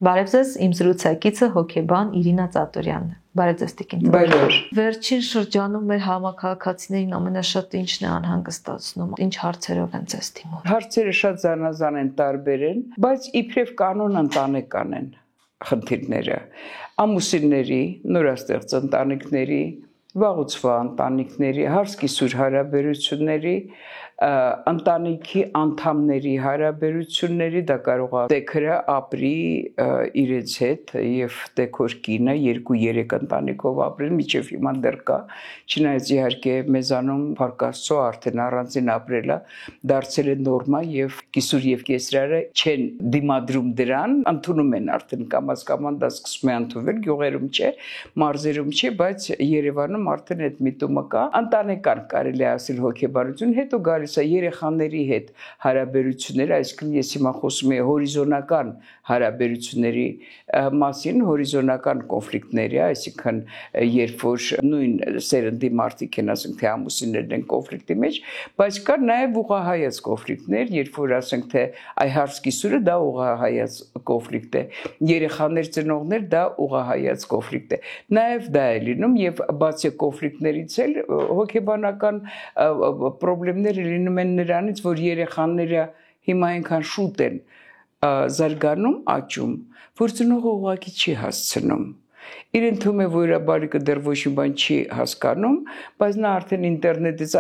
Բարև ձեզ, իմ զրուցակիցը հոգեբան Իրինա Ծատուրյանն է։ Բարև ձեզ, Տիկին։ Բարև։ Վերջին շրջանում մեր համակարգացիներին ամենաշատ ինչն է անհանգստացնում, ինչ հարցերով են ձեզ դիմում։ Հարցերը շատ զանազան են, տարբեր են, բայց իբրև կանոն ընտանեկան են խնդիրները։ Ամուսինների, նորաստեղծ ընտանիքների, վաղուց ընտանիքների, հարսկիսուր հարաբերությունների, ընտանիքի անդամների հարաբերությունների, դա կարող է տեքրը ապրի իրենց հետ եւ տեքոր կինը 2-3 ընտանիքով ապրեն, միջև հիմա դեռ կա, չնայած իհարկե մեզանում Փառք Աստծո արդեն առանձին ապրելը դարձել է նորմա եւ կիսուր եւ կեսրարը չեն դիմադրում դրան, ընդունում են արդեն կամաց-կաման դա սկսում է ընդունվել, գյուղերում չէ, մարզերում չէ, բայց Երևանում արդեն այդ միտումը կա, ընտանեկան կարելի է ասել հոգեբանություն, հետո գալիս է երեխաների հետ հարաբերությունները, այսինքն ես հիմա խոսում եմ հորիզոնական հարաբերությունների մասին, հորիզոնական կոնֆլիկտների, այսինքն երբ որ նույն սերնդի մարդիկ են, ասենք թե ամուսիններն են կոնֆլիկտի մեջ, բայց կա նաև ուղղահայաց կոնֆլիկտներ, երբ որ ասենք թե այ հարսկիսուրը դա ուղղահայաց կոնֆլիկտ է, երեխաներ ծնողներ դա ուղղահայաց կոնֆլիկտ է, նաև դա է լինում եւ բացի կոնֆլիկտներից էլ հոգեբանական խնդիրները լինում են նրանից, որ երեխաները հիմա այնքան շուտ են զարգանում, աճում, որ ծնողը ուղղակի չի հասցնում։ Իրեն թվում է, որ բարիկը դեռ ոչ մի բան չի հասկանում, բայց նա արդեն ինտերնետից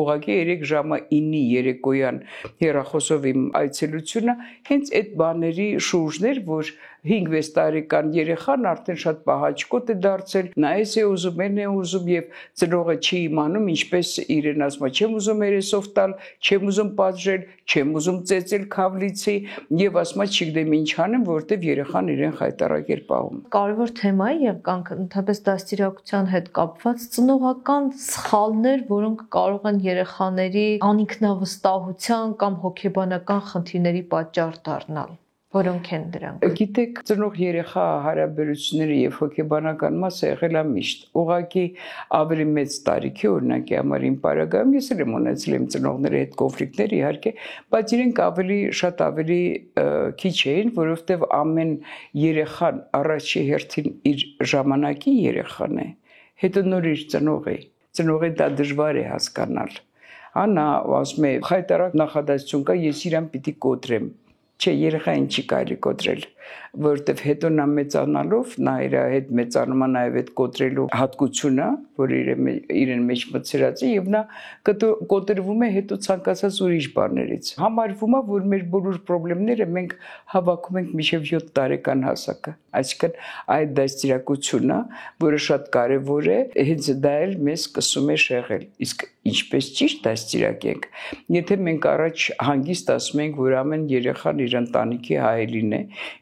ուղղակի 3 ժամը 9-ի երեկոյան հեռախոսով իմ այցելությունը հենց այդ բաների շուրջն էր, որ 5-6 տարեկան երեխան արդեն շատ պահաճկոտ է դարձել, նա էս է ուզում, այն է ուզում եւ ծնողը չի իմանում ինչպես իրեն ասում, չեմ ուզում երեսով տալ, չեմ ուզում պատժել, չեմ ուզում ծեծել քավլիցի եւ ասում չգիտեմ ինչ անեմ, որովհետեւ երեխան իրեն խայտարակ էր պահում։ Կարևոր թեմա է եւ կանք ընդհանրապես դաստիարակության հետ կապված ծնողական սխալներ, որոնք կարող են երեխաների անինքնավստահության կամ հոգեբանական խնդիրների պատճառ դառնալ։ Որոնք են դրանք։ Գիտեք, ծնող-երեխա հարաբերությունները եւ հոգեբանական մասը եղել է միշտ։ Ուղղակի ավելի մեծ տարիքի օրինակի համար իմ պարագայում ես էլ եմ ունեցել իմ ծնողների հետ կոնֆլիկտներ իհարկե, բայց իրենք շատ ավելի քիչ էին, որովհետեւ ամեն երեխան առաջի հերթին իր ժամանակի երեխան է, հետո նոր իր ծնող է։ Ծնողի դա դժվար է հասկանալ։ Նա ասում է, խայտարակ նախադասություն կա, ես իրան պիտի կոտրեմ։ Չէ, երեխային չի կարելի կոտրել, որովհետև հետո նա մեծանալով, նա իր հետ մեծանում է նաև այդ կոտրելու հատկությունը, որ իրեն մեջ մտցրած է, եւ նա կոտրվում է հետո ցանկացած ուրիշ բաներից։ Համարվում է, որ մեր բոլոր խնդիրները մենք հավաքում ենք մինչև 7 տարեկան հասակը, այսինքն այդ դաստիարակությունը, որը շատ կարևոր է, հենց դա էլ մեզ սկսում է շեղել։ Իսկ ինչպես ճիշտ դաստիարակենք, եթե մենք առաջ հանգիստ ասում ենք, որ ամեն երեխան իր ընտանիքի հայելին է,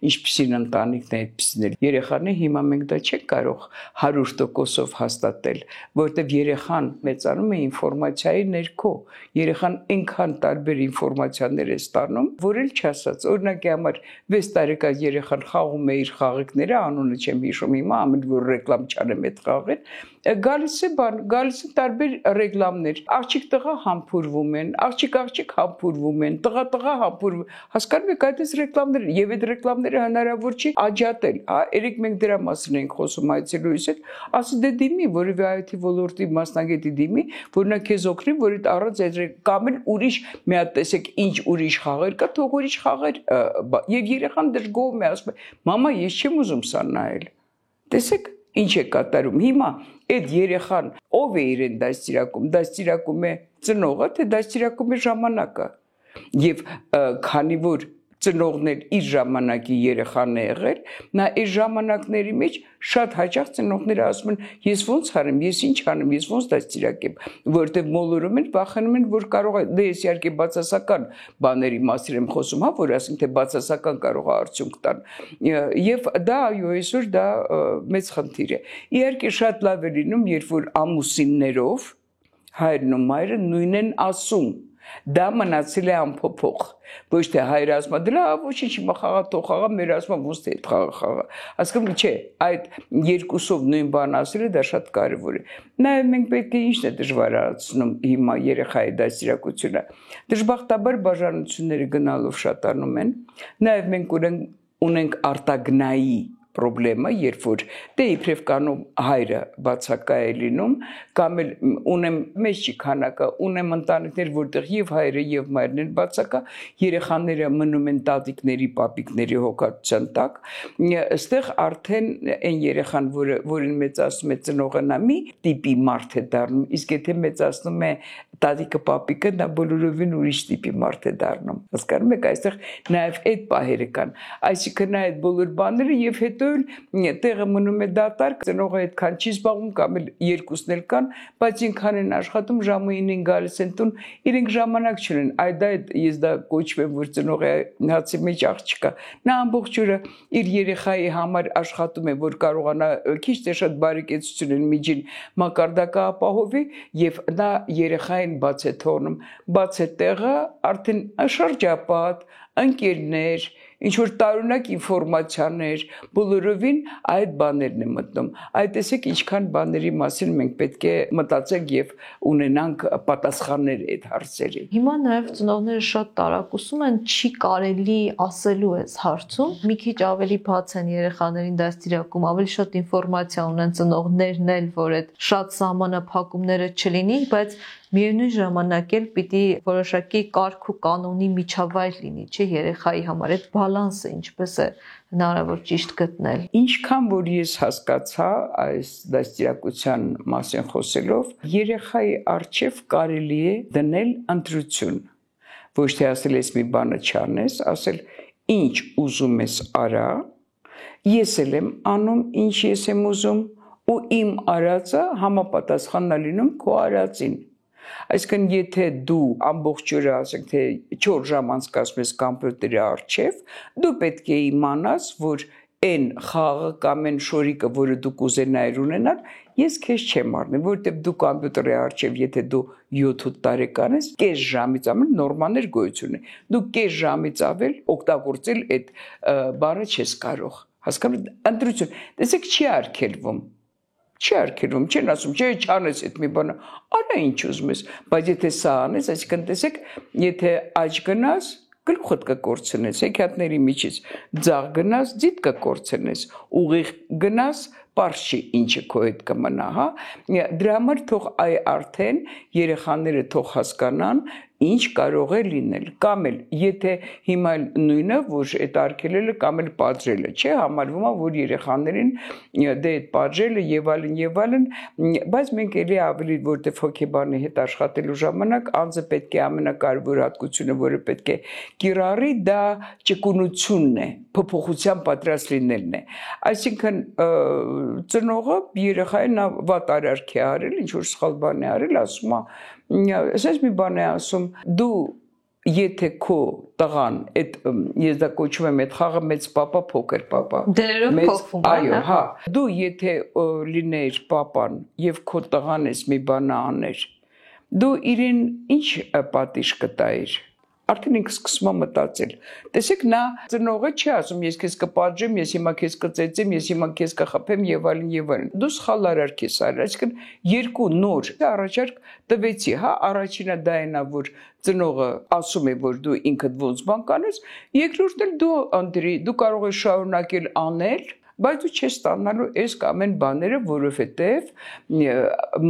ինչպիսին ընտանիքն է, այդպիսին է։ Երեխան է, հիմա մենք դա չենք կարող 100%-ով հաստատել, որովհետև երեխան մեծանում է ինֆորմացիայի ներքո։ Երեխան այնքան տարբեր ինֆորմացիաներ է ստանում, որ էլ չասած։ Օրինակի համար 6 տարեկան երեխան խաղում է իր խաղիկները, անունը չեմ հիշում հիմա, ամեն որ ռեկլամ չանեմ այդ խաղին, գալիս է տարբեր ռեկլամներ։ Աղջիկ տղա համբուրվում են, աղջիկ համբուրվում են, տղա համբուրվում։ Հասկանում եք այդպես ռեկլամներ եւ այդ ռեկլամները հնարավոր չի աջատել, հա, երեք մենք դրա մասին ենք խոսում այցելուից հետ, ասի դե դիմի, որևէ IT ոլորտի մասնագետի դիմի, որ նա քեզ օգնի, որ այդ առանց այդ կամ էլ ուրիշ մի հատ տեսեք ինչ ուրիշ խաղեր կա, թող ուրիշ խաղեր եւ երեխան դժգոհում է, ասում է, մամա, ես չեմ ուզում սա նայել։ Տեսեք ինչ է կատարում հիմա այդ երեխան ով է իրեն դաստիարակում է ծնողը, թե դաստիարակում է ժամանակը եւ քանի որ ծնողն էլ իր ժամանակի երեխան է եղել, նա այս ժամանակների մեջ շատ հաճախ ծնողները ասում են, ես ոնց արեմ, ես ինչ անեմ, ես ոնց դաստիարակեմ, որովհետև մոլորում են, վախենում են, որ կարող է, դե ես իհարկե բացասական բաների մասին եմ խոսում, հա, որ ասենք թե բացասական կարող է արդյունք տան։ Եվ դա այո, այսօր դա մեծ խնդիր է։ Իհարկե շատ լավ է լինում, երբ որ ամուսիններով հայրն ու մայրը նույնն են ասում։ Դա մնացել է անփոփոխ։ Ոչ թե հայրը ասում է, դրա ոչինչ հիմա խաղա թող խաղա, մեր ասում է ոնց թե այդ խաղա։ Հասկանում եք, չէ, այդ երկուսով նույն բան ասելը դա շատ կարևոր է։ Նաև մենք պետք է ինչն է դժվարացնում հիմա երեխայի դաստիարակությունը։ Դժբախտաբար բաժանությունները գնալով շատանում են։ Նաև մենք ունենք ունենք արտագնայի Պրոբլեմը, երբ որ դե իբրև կանոն հայրը բացակա է լինում, կամ էլ ունեմ մեծ չի քանակը, ունեմ ընտանիքներ, որտեղ եւ հայրը եւ մայրն են բացակա, երեխաները մնում են տատիկների, պապիկների հոգատության տակ, այստեղ արդեն այն երեխան, որին մեծացնում է ծնողը, նա մի տիպի մարդ է դառնում, իսկ եթե մեծացնում է տատիկը, պապիկը, նա բոլորովին ուրիշ տիպի մարդ է դառնում։ Հասկանում եք, այստեղ նաեւ այդ պահերը կան, այսինքն նա այդ բոլոր բաները եւ հետո տեղը մնում է դատարկ, ծնողը այդքան չի զբաղվում կամ էլ երկուսն էլ կան, բայց ինքան են աշխատում, ժամը 9-ին գալիս են տուն, իրենք ժամանակ չունեն, ես դա կոչվեմ, որ ծնողի հացի մեջ աղջկա, նա ամբողջ օրը իր երեխայի համար աշխատում է, որ կարողանա քիչ թե շատ բարեկեցություն միջին մակարդակը ապահովի եւ նա երեխային բաց է թողնում, բաց է տեղը, արդեն շրջապատ, ընկերներ, ինչ-որ տարօրինակ ինֆորմացիաներ, բոլորովին այդ բաներն է մտնում։ Այդ տեսեք ինչքան բաների մասին մենք պետք է մտածենք եւ ունենանք պատասխաններ այդ հարցերի։ Հիմա նաեւ ծնողները շատ տարակուսում են, չի կարելի ասելու այս հարցում։ Մի քիչ ավելի բաց են երեխաներին դաստիարակում, ավելի շատ ինֆորմացիա ունեն ծնողներն էլ, որ այդ շատ սահմանափակումները չլինի, բայց միևնույն ժամանակ էլ պիտի որոշակի կարգ ու կանոնի միջավայր լինի, չէ, երեխայի համար այդ բալանսը ինչպես է հնարավոր ճիշտ գտնել։ Ինչքան որ ես հասկացա այս դաստիարակության մասին խոսելով, երեխայի առջև կարելի է դնել ընտրություն։ Ոչ թե ասել ես մի բանը չանես, ասել ինչ ուզում ես արա, ես էլ եմ անում, ինչ ես եմ ուզում, ու իմ արածը համապատասխան է լինում քո արածին։ Այսինքն եթե դու ամբողջ օրը ասենք թե 4 ժամ անցկացնում ես կոմպյուտերի առջև, դու պետք է իմանաս, որ այն խաղը կամ այն շորիկը, որը դու կուզենայիր ունենալ, ես քեզ չեմ առնի, որովհետև դու կոմպյուտերի առջև, եթե դու 7-8 տարեկան ես, կես ժամից ավել նորմալներ գոյություն ունի։ Դու կես ժամից ավել օգտագործել այդ բառը չես կարող։ Հասկանում եք, ընտրություն։ Տեսեք, չի արգելվում։ Չի արգելվում, չեն ասում, չէ, չանես այդ մի բանը, արա ինչ ուզում ես, բայց եթե սա անես, այսինքն տեսեք, եթե աջ գնաս, գլուխդ կկորցնես, հեքիաթների միջից, ձախ գնաս, ձիթ կկորցնես, ուղիղ գնաս, պարզ չի ինչը քո հետ կմնա, հա։ Դրա համար թող արդեն երեխաները թող հասկանան, ինչ կարող է լինել, կամ էլ եթե հիմա նույնը, որ այդ արգելելը կամ էլ պատժելը, չէ, համարվում է, որ երեխաներին դե այդ պատժելը եւ այլն, բայց մենք էլի ավելի որտեվ հոգեբանի հետ աշխատելու ժամանակ անձը պետք է ամենակարևոր հատկությունը, որը պետք է կիրառի, դա ճկունությունն է, փոփոխության պատրաստ լինելն է։ Այսինքն ծնողը երեխային վատ արարք է արել, ինչ որ սխալ բան է արել, ասում է Այսպես մի բան է ասում, դու եթե քո տղան, ես դա կոչում եմ այդ խաղը մեծ պապա, փոքր պապա։ Դերերով փոխվում է։ Այո, հա։ Դու եթե լինեիր պապան եւ քո տղան ես մի բան աներ, դու իրեն ինչ պատիժ կտայիր։ Արդեն ինքը սկսում է մտածել։ Տեսեք, նա ծնողը չի ասում, ես քեզ կպատժեմ, ես հիմա քեզ կծեծեմ, ես հիմա քեզ կխփեմ եւ այլն եւ այլն։ Դու սխալ արարք ես արել, այսինքն երկու նոր առաջարկ տվեցի, հա, առաջինը դա այնա, որ ծնողը ասում է, որ դու ինքդ ոնց բան կանես, երկրորդն էլ դու ընտրի, դու կարող ես շարունակել անել, բայց դու չես ստանալու այս կամ այն բաները, որովհետև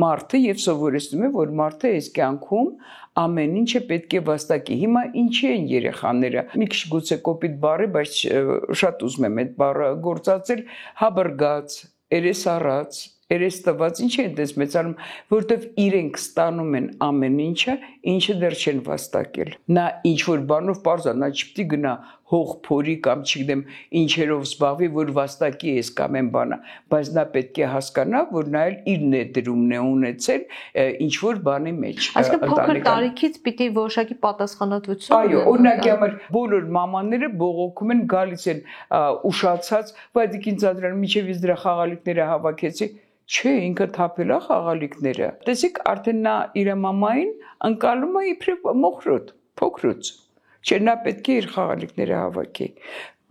մարդը եւ սովորեցնում է, որ մարդը այս կյանքում ամեն ինչը պետք է վաստակի։ Հիմա ինչի են երեխաները։ Մի քիչ գուցե կոպիտ բառ է, բայց շատ ուզում եմ այդ բառը գործածել, հաբրգած, երեսառած, երեստված, ինչ են դες մեծանում, որտեվ իրենք ստանում են ամեն ինչը դեռ չեն վաստակել։ Նա ինչ որ բանով parza, նա չպետք է գնա հող փորի կամ չգիտեմ ինչերով զբաղվի, որ վաստակի էս կամ այն բանը, բայց նա պետք է հասկանա, որ նա էլ իր ներդրումն է ունեցել ինչ որ բանի մեջ։ Այսինքն փոքր տարիքից պիտի որոշակի պատասխանատվություն։ Այո, օրինակի համար բոլոր մամաները բողոքում են, գալիս են ուշացած, բայց ինձ ադրան միջև ես դրա խաղալիքները հավաքեցի։ Չէ, ինքը թափել է խաղալիքները։ Տեսեք, արդեն նա իր մամային ընկալում է իբրև մոխրոտ, փոքրուց։ Չէ, նա պետք է իր խաղալիքները հավաքի։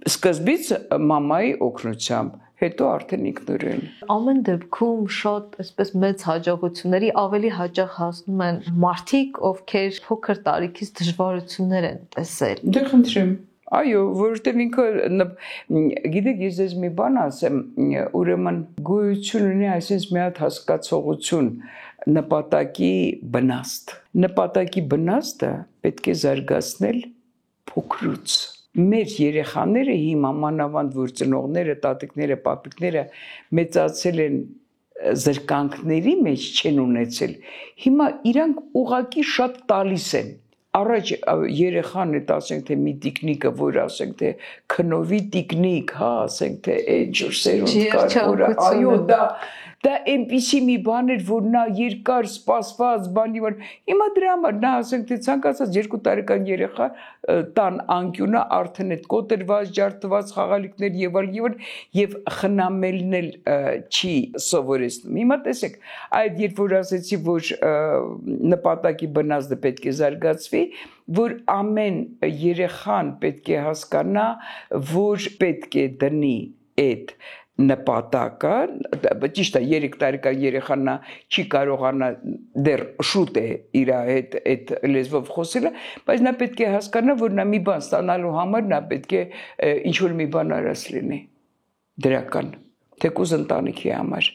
Սկզբից մամայի օգնությամբ, հետո արդեն ինքնուրույն։ Ամեն դեպքում շատ այսպես մեծ հաջողությունների ավելի հաճախ հասնում են մարդիկ, ովքեր փոքր տարիքից դժվարություններ են տեսել։ Դե խնդրեմ։ Այո, որովհետև ինքը գիտեք, ես ձեզ մի բան ասեմ, ուրեմն գոյություն ունի այսպես մի հատ հասկացողություն նպատակի բնաստ։ Նպատակի բնաստը պետք է զարգացնել փոքրուց։ Մեր երեխաները հիմա մանավանդ որ ծնողները, տատիկները, պապիկները մեծացել են զրկանքների մեջ չեն ունեցել։ Հիմա իրանք ուղակի շատ տալիս են։ Առաջ երեխան է, ասենք թե մի տիկնիկը, որ ասենք թե քնովի տիկնիկ, հա, ասենք թե ինչ-որ սերունդ կար, որ այո, դա այնպիսի մի բան էր, որ նա երկար սպասված բանի որ հիմա դրա համար նա ասենք թե ցանկացած 2 տարեկան երեխա տան անկյունը արդեն այդ կոտրված, ջարդված խաղալիքներ եւ խնամելն էլ չի սովորեցնում։ Հիմա տեսեք, այդ երբ որ ասեցի, որ նպատակի բնազդը պետք է զարգացվի, որ ամեն երեխան պետք է հասկանա, որ պետք է դնի այդ նպատակը, ճիշտ է 3 տարեկան երեխան չի կարողանա դեռ շուտ է իր հետ այդ լեզվով խոսելը, բայց նա պետք է հասկանա, որ նա մի բան ստանալու համար նա պետք է ինչ-որ մի բան արած լինի դրական, թեկուզ ընտանիքի համար,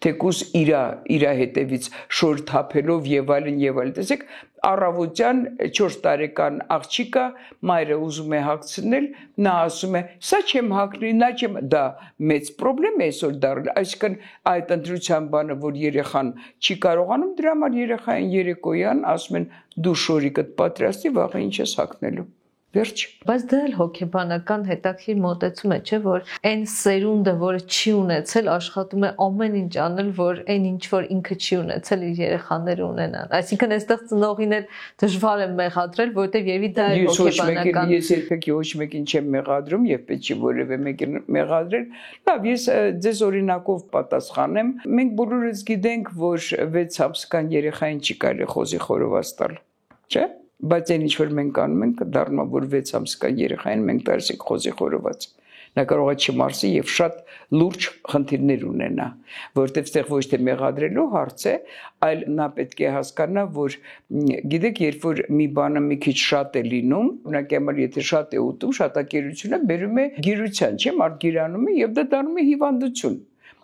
թեկուզ իր հետևից շոր թափելով եւ այլն, տեսեք, առավոտյան 4 տարեկան աղջիկը մայրը ուզում է հագցնել, նա ասում է, սա չեմ հագնի, նա չեմ, դա մեծ պրոբլեմ է այսօր դառել, այսինքն այդ ընտրության բանը, որ երեխան չի կարողանում, դրա համար երեխային երեկոյան ասում են դու շորիկդ պատրաստի, վաղը ինչ ես հագնելու։ Վերջ։ Բայց դա էլ հոգեբանական հետաքրքիր մոտեցում է, չէ՞ որ այն սերունդը, որը չի ունեցել, աշխատում է ամեն ինչ անել, որ այն ինչ որ ինքը չի ունեցել, իր երեխաները ունենան։ Այսինքն այստեղ ծնողին էլ դժվար է մեղադրել, որովհետև երևի դա է հոգեբանական։ Ես երբեք ոչ մեկին չեմ մեղադրում եւ պետք չի որևէ մեկին մեղադրել։ Լավ, ես ձեզ օրինակով պատասխանեմ։ Մենք բոլորս գիտենք, որ 6 ամսական երեխային չի կարելի խոզի խորոված տալ, չէ՞։ Բայց այն ինչ որ մենք անում ենք, դառնում է որ 6 ամսական երեխային մենք տալիս ենք խոզի խորոված։ Նա կարող է չմարսի եւ շատ լուրջ խնդիրներ ունենա, որովհետեւ այդտեղ ոչ թե մեղադրելու հարց է, այլ նա պետք է հասկանա, որ գիտեք, երբ որ մի բանը մի քիչ շատ է լինում, օրինակ համար եթե շատ է ուտում, շատակերությունը բերում է գիրության, չէ՞, մարդ գիրանում է եւ դա դառնում է հիվանդություն։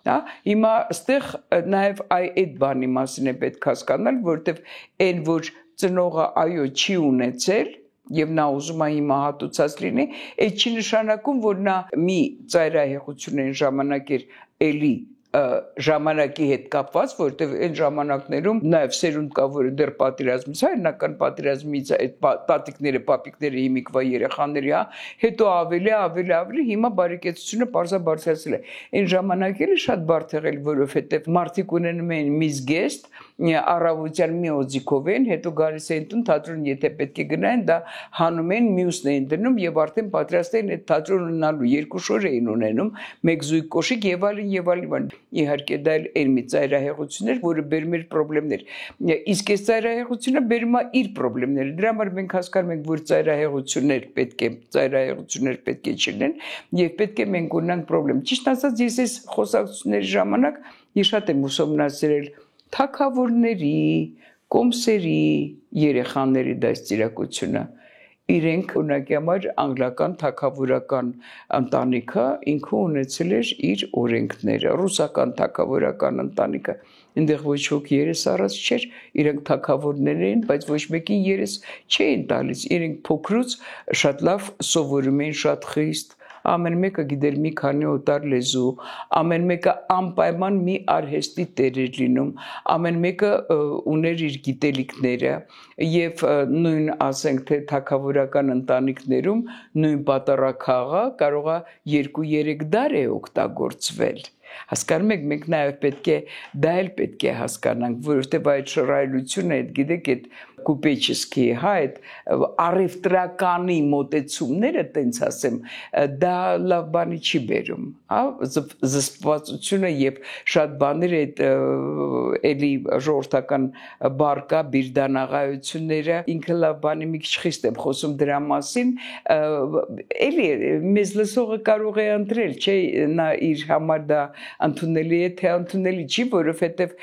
Հա, հիմա այստեղ նաեւ այդ բանի մասին է պետք հասկանալ, որովհետեւ այն որ ծնողը այո չի ունեցել եւ նա ուզում է հիմա հատուցած լինի, այդ չի նշանակում, որ նա մի ծայրահեղությունային ժամանակ էր էլի ժամանակի հետ կապված, որտեղ այն ժամանակներում նաև սերունդ կա, որը դեռ պատերազմից, հայրենական պատերազմից այդ տատիկները, պապիկները, հիմիկվա երեխաների, հա, հետո ավելի հիմա բարեկեցությունը պարզաբարձրացել է։ Այն ժամանակ էլի շատ բարդ եղել, որովհետև մարդիկ ունենում էին մի զգեստ, առավոտյան մի օձիքով են, հետո գալիս էին տուն, թատրոն եթե պետք է գնային, դա հանում էին, մյուսն էին դնում եւ արդեն պատրաստ էին այդ թատրոն ունենալու, 2 շոր էին ունենում, 1 զույգ կոշիկ եւ այլն։ Իհարկե դա էլ մի ծայրահեղություն էր, որը բերում էր խնդիրներ։ Իսկ այս ծայրահեղությունը բերում է իր խնդիրները։ Դրա համար մենք հասկանում ենք, որ ծայրահեղություններ պետք է չլինեն եւ պետք է մենք ունենանք խնդրեմ։ Ճիշտ ասած, ես այս խոսակցությունների ժամանակ ես շատ եմ ուսումնասիրել թագավորների, կոմսերի, երեխաների դաստիարակությունը։ Իրենք օրինակի համար անգլիական թագավորական ընտանիքը ինքը ունեցել էր իր օրենքները, ռուսական թագավորական ընտանիքը այնտեղ ոչ ոք երես առած չէր, իրենք թագավորներ էին, բայց ոչ մեկին երես չէին տալիս, իրենք փոքրուց շատ լավ սովորում էին, շատ խիստ, ամեն մեկը գիտեր մի քանի օտար լեզու, ամեն մեկը անպայման մի արհեստի տեր էր լինում, ամեն մեկը ուներ իր գիտելիքները եւ նույն ասենք թե թագավորական ընտանիքներում նույն պատառաքաղը կարող է 2-3 դար է օգտագործվել։ Հասկանում եք, մենք նաև դա էլ պետք է հասկանանք, որովհետև այդ շռայլությունը, այդ գիտեք, այդ կուպեչեսկի, հա, այդ առևտրականի մոտեցումները, տենց ասեմ, դա լավ բանի չի բերում, հա, զսպվածությունը եւ շատ բաներ այդ էլի ժողովրդական բարկա բիրդանաղայությունները, ինքը լավ բանի մի քիչ խիստ եմ խոսում դրա մասին, էլի մեզ լսողը կարող է ընտրել, չէ, նա իր համար դա ընդունելի է, թե ընդունելի չի, որովհետև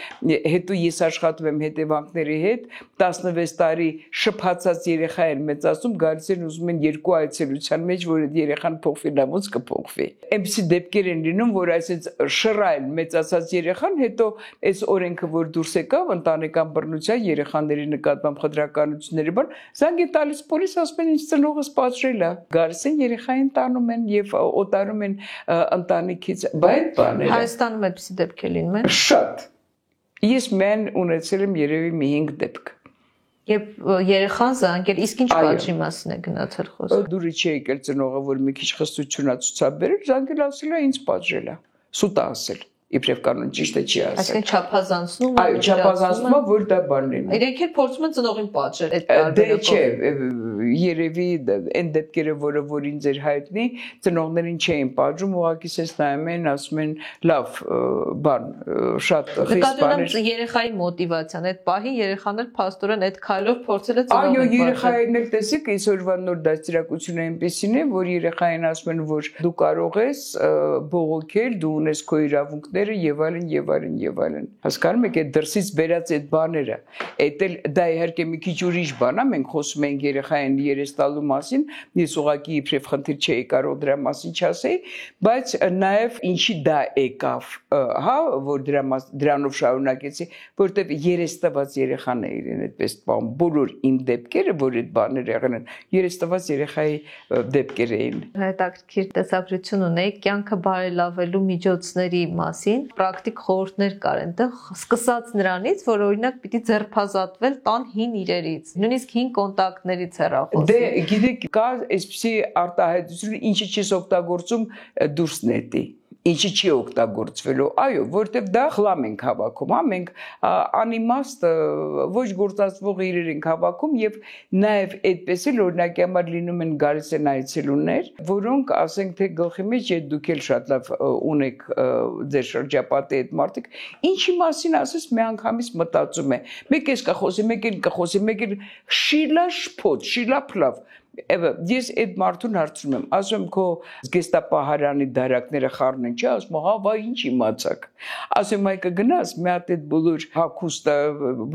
հետո ես աշխատում եմ հետևանքների հետ, 16 6 տարի շփացած երեխա են մեծացում, գալիս են ուզում են երկու այցելության մեջ, որ այդ երեխան փոխվի, լավոց կփոխվի։ Այնպիսի դեպքեր են լինում, որ այսպես շռայլ մեծացած երեխան, հետո այս օրենքը, որ դուրս եկավ, ընտանեկան բռնության երեխաների նկատմամբ խտրականությունների բան, զանգ է տալիս պոլիս, ասում են ինձ ծնողս պատժել է։ Գալիս են երեխային տանում են եւ օտարում են ընտանիքից, բայց բաները Հայաստանում այդպիսի դեպքեր լինում են։ Շատ։ Ես մեն ունեցել եմ երևի մի 5 դեպք։ Երբ երեխան զանգել, իսկ ինչ պատժի մասին է գնացել խոսքը։ Դուրը չի եկել ծնողը, որ մի քիչ խստություն է ցուցաբերել, զանգել ասել է ինձ պատժել է։ Սուտ է ասել։ Իբրև կանոն ճիշտ է չի ասել։ Այսինքն չափազանցնում է։ Այո, չափազանցում է, որ դա բան լինի։ Իրենք էլ փորձում են ծնողին պատժել այդ Դե տարբերակով։ չէ, երևի այն դեպքերը, որ ինձ էր հայտնի, ծնողներին չէին պատժում, ուղղակի սենց նայում են, ասում են, լավ, բան, շատ խիստ բաներ։ Երեխայի մոտիվացիան, այդ պահին երեխան էլ փաստորեն այդ քայլով փորձել է Այո, ծնողին պատժել։ երեխային էլ տեսեք, այսօրվա նոր դաստիարակությունը այնպեսին է, որ երեխային ասում են, որ դու կարող ես բողոքել, դու ունես քո իրավունքները եւ այլն եւ այլն եւ այլն։ Հասկանում եք, այդ դրսից բերած այդ բաները, այդ էլ դա իհարկե մի քիչ ուրիշ բան է, մենք խոսում ենք երեխային երեստալու մասին, ես ուղղակի իբրև խնդիր չէի կարող դրա մասին չասեի, բայց նաեւ ինչի դա եկավ, հա, որ դրանով շարունակեցի, որտեւ երեստված երեխան է իրեն այդպես բան, բոլոր իմ դեպքերը, որ այդ բաները եղել են, երեստված երեխայի դեպքեր էին։ Հետաքրքիր տեսագրություն ունեիք կյանքը բարելավելու միջոցների մասին, պրակտիկ խորհուրդներ կար այնտեղ, սկսած նրանից, որ օրինակ պիտի ձերբազատվել տան հին իրերից, նույնիսկ հին կոնտակտներից հեռախոսի։ Դե գիտեք, կա այսպիսի արտահայտություն, ինչի չես օգտագործում դուրս նետի։ Ինչի չի օգտագործվելու, այո, որտեվ դա խլամ ենք հավաքում, հա, մենք անիմաստ ոչ գործածվող իրեր ենք հավաքում եւ նաեւ այդպես էլ օրինակի համար լինում են գալիս են այցելուներ, որոնք ասենք թե գլխի մեջ է դուք էլ շատ լավ ունեք ձեր շրջապատի այդ մարդիկ, ինչի մասին ասես մի անգամից մտածում է, մեկ էս կխոսի, մեկ էլ կխոսի, մեկ էլ շիլա շփոթ, շիլա փլավ Ես այդ մարդուն հարցնում եմ, ասում եմ քո զգեստապահարանի դարակները խառն են, չէ, ասում հա, վայ ինչ իմացակ։ Ասում այ կգնաս, մի հատ այդ բոլոր հագուստը,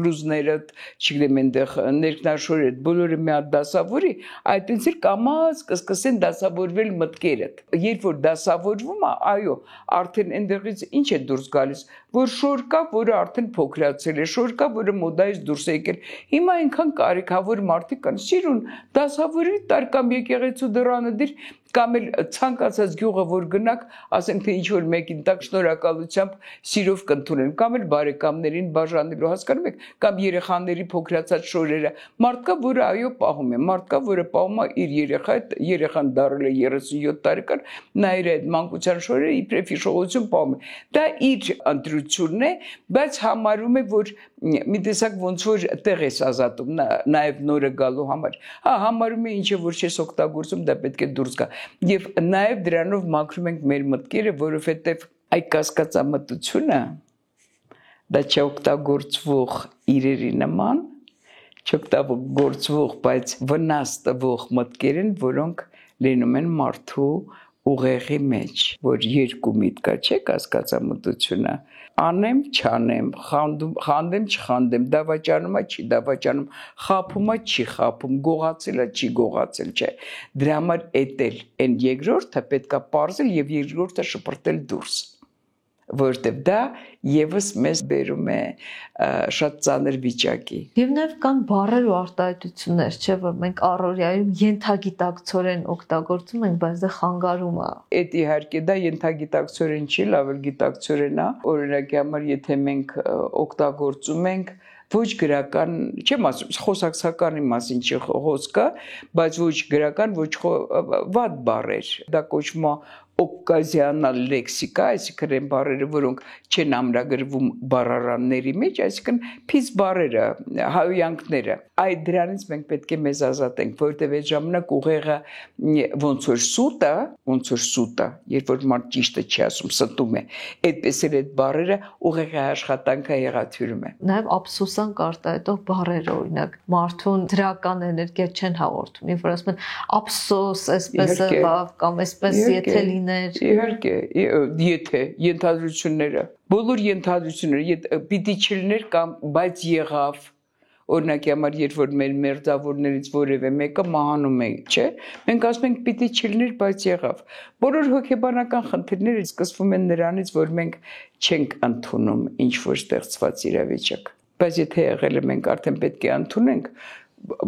բլուզները, չգիտեմ այնտեղ ներքնաշորը, բոլորը մի հատ դասավորի, այդ ինձ էլ կամաց կսկսեն դասավորվել մտքերդ։ Երբ որ դասավորվում է, այո, արդեն այնտեղից ինչ է դուրս գալիս, որ շոր կա, որը արդեն փոքրացել է, շոր կա, որը մոդայից դուրս է եկել։ Հիմա այնքան կարիքավոր մարդիկ կան, սիրուն, դասավորի տար կամ եկեղեցու դռանը դիր կամ էլ ցանկացած գյուղը որ գնաք, ասենք թե ինչ որ մեկին տակ շնորհակալությամբ սիրով կընդունեն, կամ էլ բարեկամներին բաժանելու, հասկանում եք, կամ երեխաների փոքրացած շորերը։ Մարդկա, որը այո պահում է, մարդկա, որը պահում է իր երեխան դառել է 37 տարեկան, նա իր այդ մանկության շորերը իբրև հիշողություն պահում է։ Դա իր ընտրությունն է, բայց համարում է, որ մի տեսակ ոնց որ տեղ ես ազատում, նաև նորը գալու համար։ Հա, համարում է ինչ որ չես օգտագործում, դա պետք է դուրս գա։ Եվ նաև դրանով մաքրում ենք մեր մտքերը, որովհետև այդ կասկածամտությունը դա չօգտագործվող իրերի նման, չօգտագործվող, բայց վնաս տվող մտքեր են, որոնք լինում են մարդու ուղեղի մեջ, որ երկու միտք կա, չէ՞ կասկածամտությունը, անեմ, չանեմ, խանդեմ, չխանդեմ, դավաճանում է, չի դավաճանում, խաբում է, չի խաբում, գողացել է, չի գողացել, չէ։ Դրա համար էտել այն երկրորդը պետք է պարզել եւ երկրորդը շպրտել դուրս, որտեւ դա եւս մեզ բերում է շատ ծանր վիճակի։ Եվ նաև կան բառեր ու արտահայտություններ, չէ՞ որ մենք առօրյայում ենթագիտակցորեն օգտագործում ենք, բայց դա խանգարում է։ Այդ իհարկե դա ենթագիտակցորեն չի, լավ էլ գիտակցորեն է, օրինակի համար եթե մենք օգտագործում ենք ոչ գրական, չեմ ասում, խոսակցականի մասին չի խոսքը, բայց ոչ գրական, ոչ վատ բառեր, դա կոչվում է օկազիոնալ լեքսիկա, այսինքն այն բառերը, որոնք չեն ամրագրվում բառարանների մեջ, այսինքն փից բառերը, հայոյանքները, այդ դրանից մենք պետք է մեզ ազատենք, որովհետև այդ ժամանակ ուղեղը ոնց որ սուտ է, երբ որ մարդ ճիշտը չի ասում, ստում է, այդպես էլ այդ բառերը ուղեղի աշխատանքը եղաթյուրում է։ Նաև ափսոսանք արտահայտող բառեր, օրինակ, մարդուն դրական էներգիա չեն հաղորդում, երբ որ ասում են ափսոս, այսպես է, կամ այսպես եթե լիներ։ Իհարկե, եթե ենթադրությունները, բոլոր ենթադրությունները, պիտի չլիներ կամ բայց եղավ, օրինակի համար երբ որ մեր մերձավորներից որևէ մեկը մահանում է, չէ, մենք ասում ենք պիտի չլիներ, բայց եղավ։ Բոլոր հոգեբանական խնդիրները սկսվում են նրանից, որ մենք չենք ընդունում ինչ որ ստեղծված իրավիճակ։ Բայց եթե եղել է, մենք արդեն պետք է ընդունենք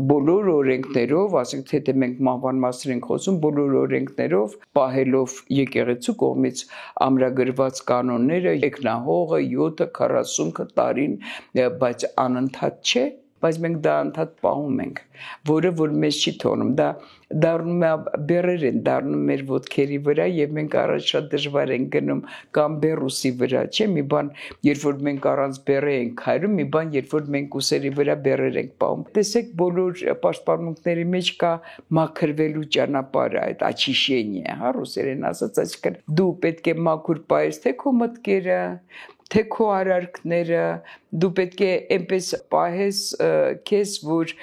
բոլոր օրենքներով, ասենք թե մենք մահվան մասին ենք խոսում, բոլոր օրենքներով, պահելով եկեղեցու կողմից ամրագրված կանոնները, եկնահողը, 7-ը, 40 տարին, բայց անընդհատ չէ, բայց մենք դա անդադ պահում ենք, որը որ մեզ չի թողնում, դա դառնում է բեռեր են դառնում մեր ոտքերի վրա եւ մենք առաջ շատ դժվար ենք գնում կամ բեռուսի վրա, չէ՞, մի բան, երբ որ մենք առանց բեռի ենք քայլում, մի բան, երբ որ մենք ուսերի վրա բեռեր ենք պահում։ Տեսեք, բոլոր պաշտպանությունների մեջ կա մաքրվելու ճանապարհը, այդ очищение, հա, ռուսերեն ասած, այսինքն դու պետք է մաքուր պահես թե քո մտքերը, թե քո արարքները, դու պետք է այնպես պահես քեզ, որ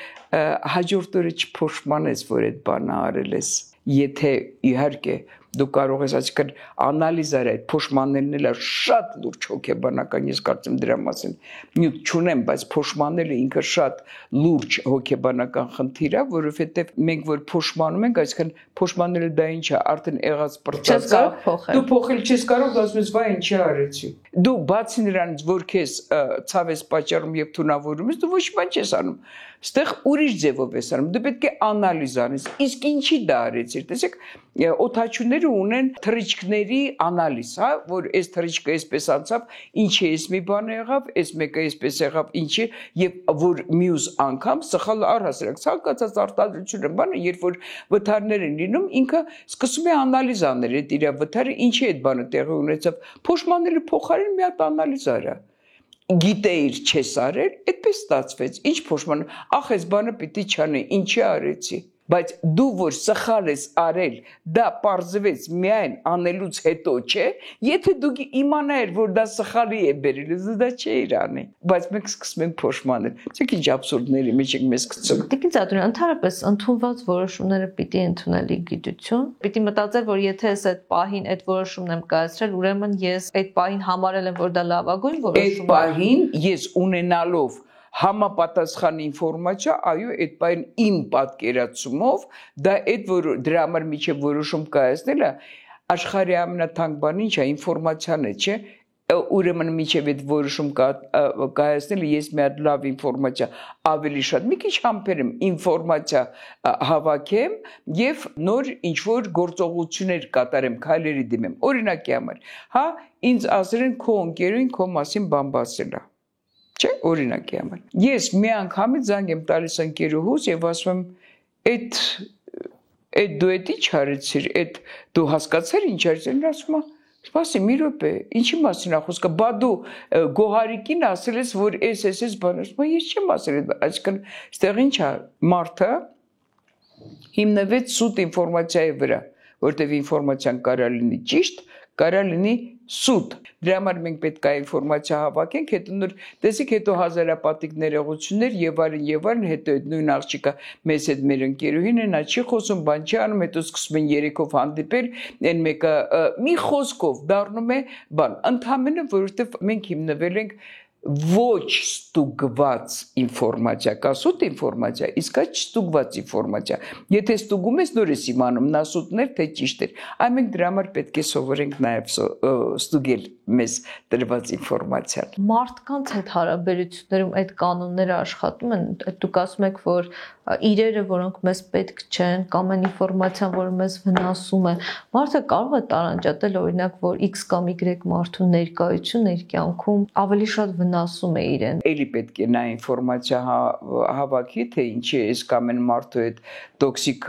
հաջորդ օրը չփոշմանես, որ այդ բանը արել ես։ Եթե իհարկե դու կարող ես այսինքն անալիզ արել, այդ փոշմանելն էլ շատ լուրջ հոգեբանական, ես կարծեմ դրա մասին նյութ չունեմ, բայց փոշմանելը ինքը շատ լուրջ հոգեբանական խնդիր է, որովհետև մենք որ փոշմանում ենք, այսինքն փոշմանելը դա ինչ է, արդեն եղած բրծած դու փոխել չես կարող, ասում ես, վայ, ինչի արեցի։ Դու բացի նրանից, որ քեզ ցավ ես պատճառում եւ թունավորում ես, դու ոչ մի բան չես անում։ Ստեղ ուրիշ ձևով ես անում, դու պետք է անալիզ անես, իսկ ինչի դա արեցիր, տեսեք, օդաչուները ունեն թռիչքների անալիզ, հա, որ այս թռիչքը այսպես անցավ, ինչի էս մի բան եղավ, այս մեկը այսպես եղավ, ինչի, եւ որ մյուս անգամ սխալ առհասարակ ցանկացած արտադրությունը բանը, երբ որ վթարներ են լինում, ինքը սկսում է անալիզ անել, այդ իր վթարը ինչի այդ բանը տեղի ունեցավ, փոշմանելու փոխարեն մի հատ անալիզ արա։ Գիտեիր չես արել, այդպես ստացվեց, ինչ փոշման, ախ այս բանը պիտի չանի, ինչի արեցի, բայց դու որ սխալ ես արել, դա պարզվեց միայն անելուց հետո չէ, եթե դու իմանայիր, որ դա սխալի է բերել, դա չէիր անի, բայց մենք սկսում ենք փոշմանել, ցեք ինչ աբսուրդների մեջ ենք մեզ գցում։ Տիկին Ծատուրյան, ընդհանրապես ընդունված որոշումները պիտի ընդունելի գիտություն, պիտի մտածել, որ եթե ես այդ պահին այդ որոշումն եմ կայացրել, ուրեմն ես այդ պահին համարել եմ, որ դա լավագույն որոշում է։ Այդ պահին ես ունենալով համապատասխան ինֆորմացիա, այո, այդ բան իմ պատկերացումով, դա այդ որ դրա համար միջև որոշում կայացնելը աշխարհի ամենաթանկ բանը ինչ է, ինֆորմացիան է, չէ՞։ Ուրեմն միջև այդ որոշում կայացնելը ես մի հատ լավ ինֆորմացիա ավելի շատ մի քիչ համբերեմ ինֆորմացիա հավաքեմ եւ նոր ինչ որ գործողություններ կատարեմ, քայլերի դիմեմ։ Օրինակի համար, հա, ինձ ասել են քո ընկերոին քո մասին բան բացել է։ Չէ, օրինակի համար։ Ես մի անգամից զանգ եմ տալիս ընկերուհուս եւ ասում եմ, այդ դու էդ ինչ արեցիր, այդ դու հասկացար ինչ արեցիր, ասում է, սպասի մի րոպե, ինչի մասին է խոսքը, բա դու Գոհարիկին ասել ես, որ էս բան, ասում եմ, ես չեմ ասել այդ, այսինքն, այստեղ ինչ է, մարդը հիմնվեց սուտ ինֆորմացիայի վրա, որտեղ ինֆորմացիան կարա լինի ճիշտ, կարա լինի սուտ։ Դրա համար մենք պետք է ինֆորմացիա հավաքենք, հետո նոր տեսեք, հետո հազարապատիկ ներողություններ եւ այլն, հետո այդ նույն աղջիկը մեզ հետ մեր ընկերուհին է, նա չի խոսում, բան չի անում, հետո սկսում են երեքով հանդիպել, այն մեկը մի խոսքով դառնում է բան, ընդհանրապես որովհետեւ մենք հիմնվել ենք ոչ ստուգված ինֆորմացիա, կա սուտ ինֆորմացիա, իսկ այ չստուգված ինֆորմացիա։ Եթե ստուգում ես, նոր ես իմանում, նա սուտն էր, թե ճիշտ էր։ Այ մենք դրա համար պետք է սովորենք նաև ստուգել մեզ տրված ինֆորմացիան։ Մարդկանց հետ հարաբերություններում այդ կանոնները աշխատում են, դուք ասում եք, որ իրերը, որոնք մեզ պետք չեն, կամ այն ինֆորմացիան, որը մեզ վնասում է, մարդը կարող է տարանջատել, օրինակ, որ X կամ Y մարդու ներկայությունն իր կյանքում ավելի շատ վնասում է իրեն։ Էլի պետք է նա ինֆորմացիա հավաքի, թե ինչի է կամ այն մարդու հետ տոքսիկ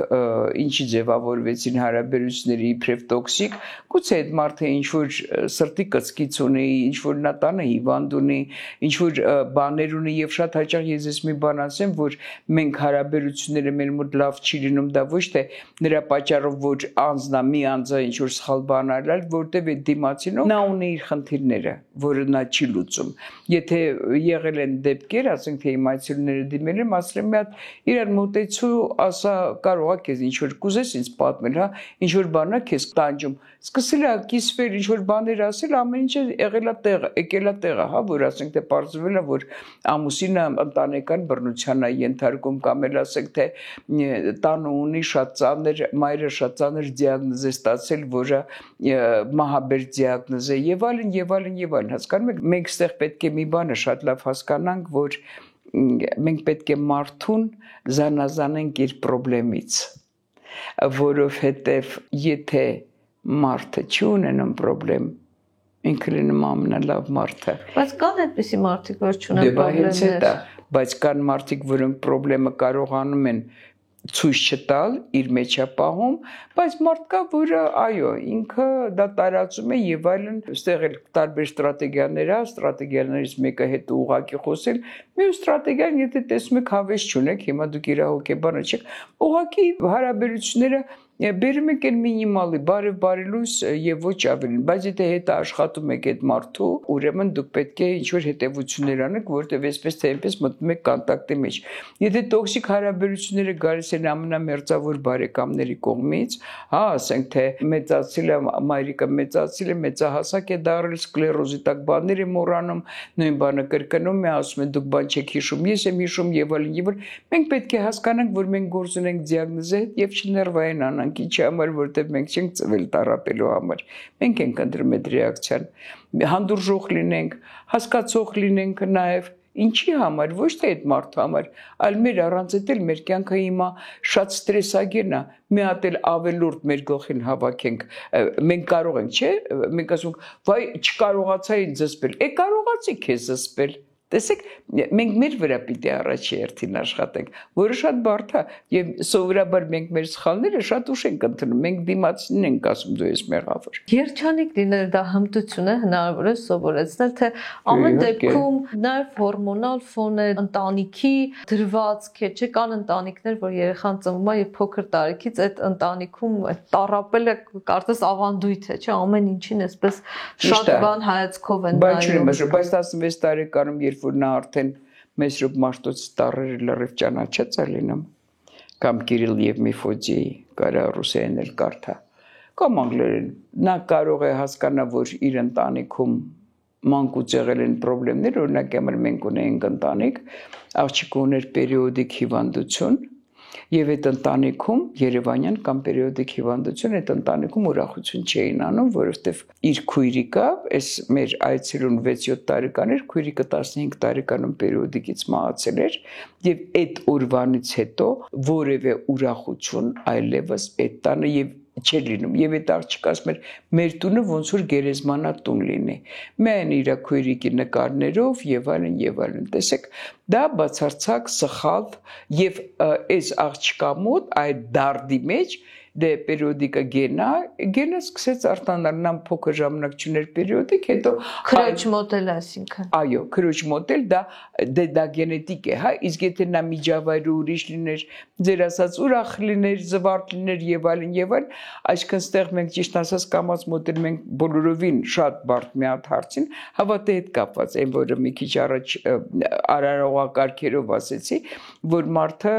ինչի ձևավորվեցին հարաբերությունները իբրև տոքսիկ, գուցե այդ մարդը ինչ որ սրտի կծկից ունի, ինչ որ նա տանը հիվանդ ունի, ինչ որ բաներ ունի եւ շատ հաճախ ես մի բան ասեմ, որ մենք հարաբերությունները մեր մոտ լավ չի լինում, դա ոչ թե նրա պատճառով, որ անձնա մի անձը ինչ որ սխալ բան արել, որտեվ այդ դիմացինով նա ունի իր խնդիրները, որը նա չի լուծում։ Եթե եղել են դեպքեր, ասենք թե իմ այցելուները դիմել եմ, ասել եմ մի հատ իրար մոտեցու, ասա կարողա քեզ ինչ որ կուզես ինձ պատմել, հա, ինչ որ բանա քեզ տանջում։ Սկսել է կիսվել, ինչ որ բաներ ասել, ամեն ինչը եղել է տեղը, եկել է տեղը, հա, որ ասենք թե պարզվել է, որ ամուսինը ընտանեկան բռնության է ենթարկում կամ էլ ասենք թե տանը ունի շատ ծանր, մայրը շատ ծանր դիագնոզ է ստացել, որը մահաբեր դիագնոզ է եւ այլն եւ այլն եւ այլն, հասկանում եք, մենք ստեղ պետք է մի բանը շատ լավ հասկանանք, որ մենք պետք է մարդուն զանազանենք իր խնդրից, որովհետեւ եթե մարդը չի ունենում խնդրեմ, ինքը լինում ամենալավ մարդը։ Բայց կան այդպիսի մարդիկ, որ չունեն խնդիրներ։ Բայց կան մարդիկ, որոնք խնդրեմը կարողանում են ցույց չտալ, իր մեջ է պահում, բայց մարդ կա, որը այո, ինքը դա տարածում է եւ այլն, այստեղ էլ տարբեր ստրատեգիաներ է, ստրատեգիաներից մեկը հետ ուղակի խոսել, մյուս ստրատեգիան, եթե տեսնում եք հավես չունեք, հիմա դուք իր հոգեբանը չեք, ուղակի հարաբերությունները բերում եք այն մինիմալի, բարև բարելույս եւ ոչ ավելին, բայց եթե հետը աշխատում եք այդ մարդու, ուրեմն դուք պետք է ինչ-որ հետևություններ անեք, որտեղ այսպես թե այնպես մտնում եք կոնտակտի մեջ։ Եթե տոքսիկ հարաբերությունները գալիս են ամենամերձավոր բարեկամների կողմից, հա, ասենք թե մեծացել է մայրիկը, մեծացել է, մեծահասակ է դառել, սկլերոզի տակ բաներ է մոռանում, նույն բանը կրկնում է, ասում է դուք բան չեք հիշում, ես եմ հիշում եւ այլն եւ այլն։ Մենք պետք է հասկանանք, որ մենք գործ ունենք դիագնոզի հետ եւ չներվային անանք ինչի համար, որտեղ մենք չենք ծվել տարապելու համար։ Մենք ենք ընտրում այդ ռեակցիան։ Հանդուրժող լինենք, հասկացող լինենք նաև ինչի համար, ոչ թե այդ մարդու համար, այլ մեր առանց էլ մեր կյանքը հիմա շատ ստրեսագին է, մի հատ էլ ավելորդ մեր գլխին հավաքենք, մենք կարող ենք, չէ՞, մենք ասում ենք, վայ, չկարողացա ինձ զսպել, կարողացի քեզ զսպել։ Տեսեք, մենք մեր վրա պիտի առաջի հերթին աշխատենք, որը շատ բարդ է, եւ սովորաբար մենք մեր սխալները շատ ուշ ենք ընդունում, մենք դիմացին ենք ասում դու ես մեղավոր։ Երջանիկ լինել դա հմտություն է, հնարավոր է սովորեցնել, թե ամեն դեպքում նաեւ հորմոնալ ֆոն է, ընտանիքի դրվածք է, չէ՞, կան ընտանիքներ, որ երեխան ծնվում է եւ փոքր տարիքից այդ ընտանիքում այդ տառապելը կարծես ավանդույթ է, չէ՞, ամեն ինչին այսպես շատ բան հայացքով են նայում։ Բայց 16 տարեկանում որ նա արդեն Մեսրոպ Մաշտոցի տառերը լրիվ ճանաչած է լինում, կամ Կիրիլ եւ Մեֆոդիի կարա ռուսերեն էլ կարդա, կամ անգլերեն, նա կարող է հասկանալ, որ իր ընտանիքում մանկուց եղել են խնդիրներ, օրինակ մենք ունեինք ընտանիք, աղջիկը ուներ պերիոդիկ հիվանդություն, եւ այդ ընտանիքում Երևանյան կամ պերիոդիկ հիվանդություն այդ ընտանիքում ուրախություն չէին անում, որովհետեւ իր քույրիկը, այս մեր այցելուն 6-7 տարեկան էր, քույրիկը 15 տարեկանում պերիոդիկից մահացել էր եւ այդ օրվանից հետո որևէ ուրախություն այլևս այդ տանը եւ չէր լինում եւ այդ աղջիկը ասում էր մեր տունը ոնց որ գերեզմանա տուն լինի մեն իր քույրիկի նկարներով եւ այլն տեսեք դա բացարձակ սխալ եւ այս աղջկա մոտ այդ դարդի մեջ դե պերիոդիկը գենա սկսեց արտանալ նամ փոքր ժամանակ չուներ պերիոդիկ հետո քրոջ մոդել այսինքն այո քրոջ մոդել դա գենետիկ է հա իսկ եթե նա միջավայրը ուրիշ լիներ ձեր ասած ուրախ լիներ զվարթ լիներ եւ այլն այսինքն ստեղ մենք ճիշտ ասած կամած մոդել մենք բոլորովին շատ բարդ մի հատ հարցին հավատի հետ կապված այն որը մի քիչ առաջ արարողակարգերով ասեցի որ մարդը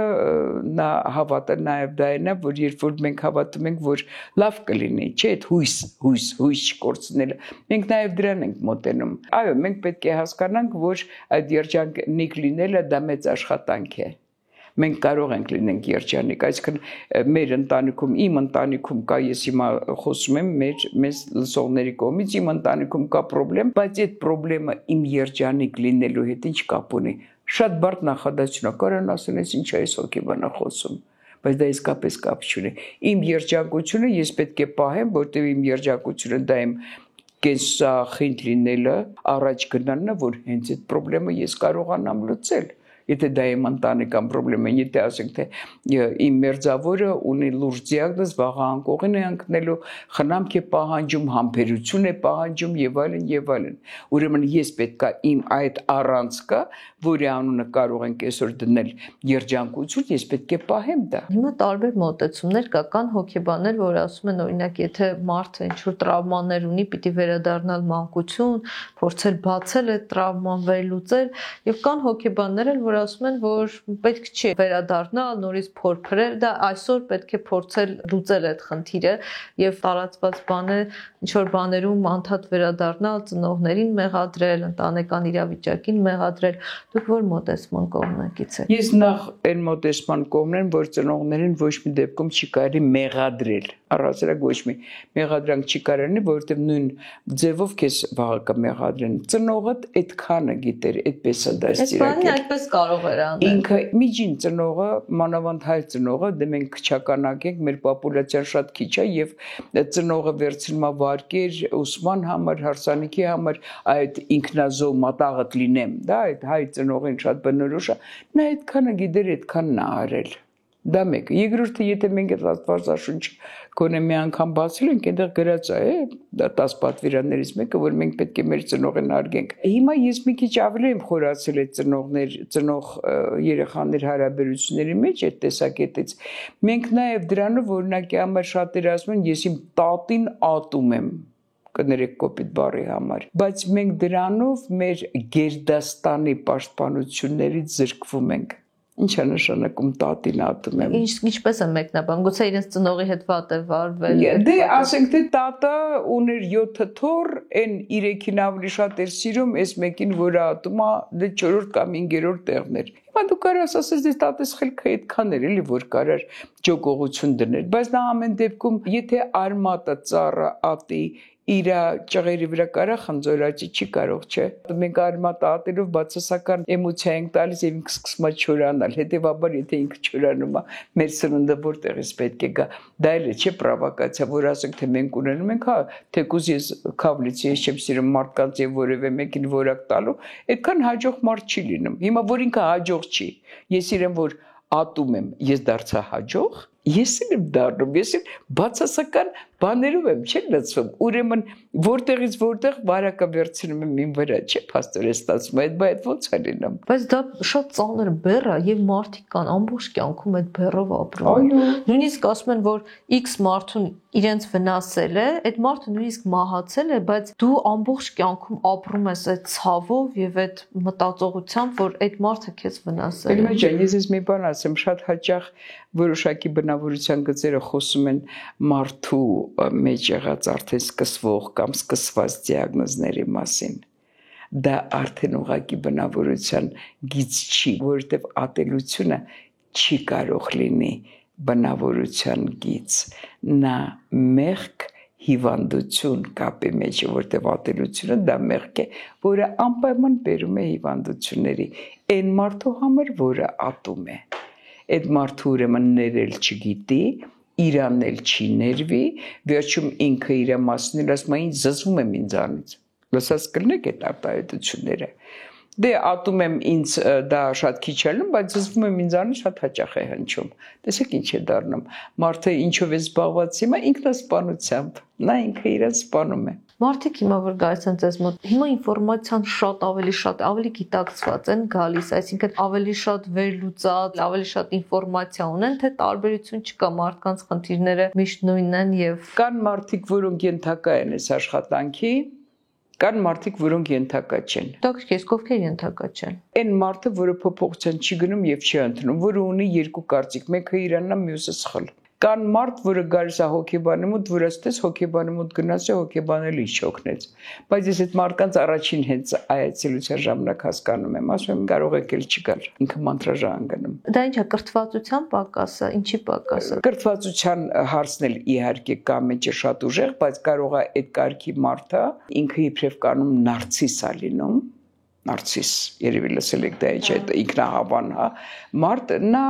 նա հավատը նաեւ դա է որ երբ որ մենք հավատում ենք, որ լավ կլինի, չէ, այդ հույս չկորցնելը։ Մենք նաև դրան ենք մոտենում։ Այո, մենք պետք է հասկանանք, որ այդ երջանիկ լինելը դա մեծ աշխատանք է։ Մենք կարող ենք լինենք երջանիկ, այսինքն մեր ընտանիքում, իմ ընտանիքում կա, ես հիմա խոսում եմ մեզ լսողների կողմից, իմ ընտանիքում կա խնդրեմ, բայց այդ խնդրեմը իմ երջանիկ լինելու հետ ինչ կապ ունի։ Շատ բարդ նախադասություն է, կարան ասել ես ինչ է այս հոգեբանը խոսում։ Բայց դա իսկապես կապ չունի։ Իմ երջանկությունը ես պետք է պահեմ, որտեղ իմ երջանկությունը դա իմ կենսախինդ լինելը, առաջ գնալն է, որ հենց այդ խնդրեմը ես կարողանամ լուծել։ Եթե դա իմ ընտանեկան խնդրեմ է, եթե ասենք թե իմ մերձավորը ունի լուրջ դիագնոզ, վաղ անկողին է ընկնելու, խնամք է պահանջում, համբերություն է պահանջում եւ այլն եւ այլն։ Ուրեմն ես պետք է իմ այդ առանցքը, որի անունը կարող ենք այսօր դնել երջանկություն, ես պետք է պահեմ դա։ Հիմա տարբեր մոտեցումներ կա, կան հոգեբաններ, որ ասում են օրինակ, եթե մարդը ինչ-որ տրավմաներ ունի, պիտի վերադառնալ մանկություն, փորձել բացել այդ տրավման, վերլուծել, եւ կան հոգեբաններ, որ ասում են, որ պետք չի վերադառնալ, նորից փորփրել, դա այսօր պետք է փորձել լուծել այդ խնդիրը եւ տարածված բան է, ինչ որ բաներում անդադ վերադառնալ, ծնողներին մեղադրել, ընտանեկան իրավիճակին մեղադրել։ Դուք որ մոտեցման կողմնակից եք։ Ես նախ այն մոտեցման կողմն եմ, որ ծնողներին ոչ մի դեպքում չի կարելի մեղադրել։ Առասարակ ոչ մի մեղադրանք չի կարելի, որովհետև նույն ձևով քեզ վաղը կմեղադրեն։ Ծնողդ այդքանը գիտեր, այդպես է դաստիարակել։ Այս բանը այդպես կարող էր անել։ Ինքը միջին ծնողը, մանավանդ հայ ծնողը, դե մենք քչականակ ենք, մեր պոպուլյացիան շատ քիչ է եւ ծնողը վերցնում է վարկեր ուսման համար, հարսանիքի համար, այդ ինքնազոհ մատաղդ լինեմ, դա այդ հայ ծնողին շատ բնորոշ է։ Նա այդքանը գիտեր, այդքանն է արել։ Դա մեկը։ Երկրորդը, եթե մենք այդ Աստվածաշունչ գոնե մի անգամ բացել ենք, այնտեղ գրած է, դա 10 պատվիրաններից մեկը, որ մենք պետք է մեր ծնողին հարգենք։ Հիմա ես մի քիչ ավելի եմ խորացել այդ ծնող երեխաներ հարաբերությունների մեջ այդ տեսակետից։ Մենք նաև դրանով օրինակի համար շատերը ասում են, ես իմ տատին ատում եմ կներեք կոպիտ բառի համար, բայց մենք դրանով մեր գերդաստանի պաշտպանություններից զրկվում ենք։ Ինչ է նշանակում տատին ատում եմ։ Ինչպես է մեկնաբան, գուցե իրենց ծնողի հետ վատ է վարվել։ Դե ասենք թե տատը ուներ 7 թոռ, այն 3-ին ավելի շատ էր սիրում, այս մեկին որը ատում է, դե 4-րդ կամ 5-րդ տեղն էր։ Հիմա դու կարաս ասես դες տատես խելքը այդքան էր, էլի որ կարար ջոգողություն դնել, բայց նա ամեն դեպքում, եթե արմատը ծառը ատի իր ճղերի վրա կարա խնձորաճի չի կարող, չէ։ Մենք արմատը ատելով բացասական էմոցիա ենք տալիս եւ ինքը սկսում է չորանալ։ Հետեւաբար, եթե ինքը չորանում է, մեր սնունդը որտեղից պետք է գա։ Դա էլ չէ պրովոկացիա, որ ասենք թե մենք ունենում ենք, հա, թեկուզ ես քավլից ես չեմ սիրում մարդկանց եւ որևէ մեկին որակ տալու, այդքան հաջող մարդ չի լինում։ Հիմա որ ինքը հաջող չի, ես իրեն որ ատում եմ, ես դարձա հաջող, ես եմ դառնում, ես բացասական բաներով եմ չեմ լցվում, ուրեմն որտեղից որտեղ վարակը վերցնում եմ իմ վրա, չէ՞ փաստորեն ստացվում է, այդ ոնց է լինում։ Բայց դա շատ ծանր բեռ է եւ մարդիկ կան ամբողջ կյանքում այդ բեռով ապրում։ Նույնիսկ ասում են, որ X մարդուն իրենց վնասել է, այդ մարդը նույնիսկ մահացել է, բայց դու ամբողջ կյանքում ապրում ես այդ ցավով եւ այդ մտածողությամբ, որ այդ մարդը քեզ վնասել է։ Ելմե ջան, ես մի բան ասեմ, շատ հաճախ որոշակի բնավորության գծերը խոսում են մարդու մեջ եղած արդեն սկսվող կամ սկսված դիագնոզների մասին։ Դա արդեն ուղղակի բնավորության գիծ չի, որովհետև ատելությունը չի կարող լինի բնավորության գիծ։ Նա մեղք հիվանդություն կապի մեջ, որովհետև ատելությունը դա մեղք է, որը անպայման բերում է հիվանդությունների այն մարդու համար, որը ատում է։ Այդ մարդը ուրեմն ներել չգիտի, իրանել չի ներվի, վերջում ինքը իր մասին ասում է, ինձ զզվում եմ ինձանից։ Լսած կլինեք այդ արտահայտությունները։ Դե ատում եմ ինձ դա շատ քիչ է լինում, բայց զզվում եմ ինձանից շատ հաճախ է հնչում։ Տեսեք ինչ է դառնում։ Մարդը ինչով է զբաղված հիմա ինքնասպանությամբ։ Նա ինքը իրեն սպանում է։ Մարդիկ հիմա որ գալիս են ձեզ մոտ, հիմա ինֆորմացիան ավելի գիտակցված են գալիս, այսինքն ավելի շատ վերլուծած, ավելի շատ ինֆորմացիա ունեն, թե տարբերություն չկա, մարդկանց խնդիրները միշտ նույնն են եւ կան մարդիկ, որոնք ենթակա են այս աշխատանքի, կան մարդիկ, որոնք ենթակա չեն։ Դուք քեզ ովքեր ենթակա չեն։ Այն մարդը, որը փոփոխության չի գնում եւ չի ընդունում, որը ունի երկու կարծիք, մեկը իրանն է, մյուսը սխալ։ Կան մարդ, որը գալիս է հոգեբանի մոտ, որ ասես հոգեբանի մոտ գնաց է հոգեբանել ինչ օգնեց։ Բայց ես այդ մարդկանց առաջին հենց այցելության ժամանակ հասկանում եմ, ասում եմ կարող եք էլ չգալ, ինքը մանտրաժան գնում։ Դա ինչ է, կրթվածության պակասը, ինչի պակասը։ Կրթվածության հարցն էլ իհարկե կա մեջը շատ ուժեղ, բայց կարող է այդ կարգի մարդը ինքը իբրև կանոն նարցիս է լինում։ Նարցիս երևի լսել եք դա այդ ինքնահավան հա մարդ նա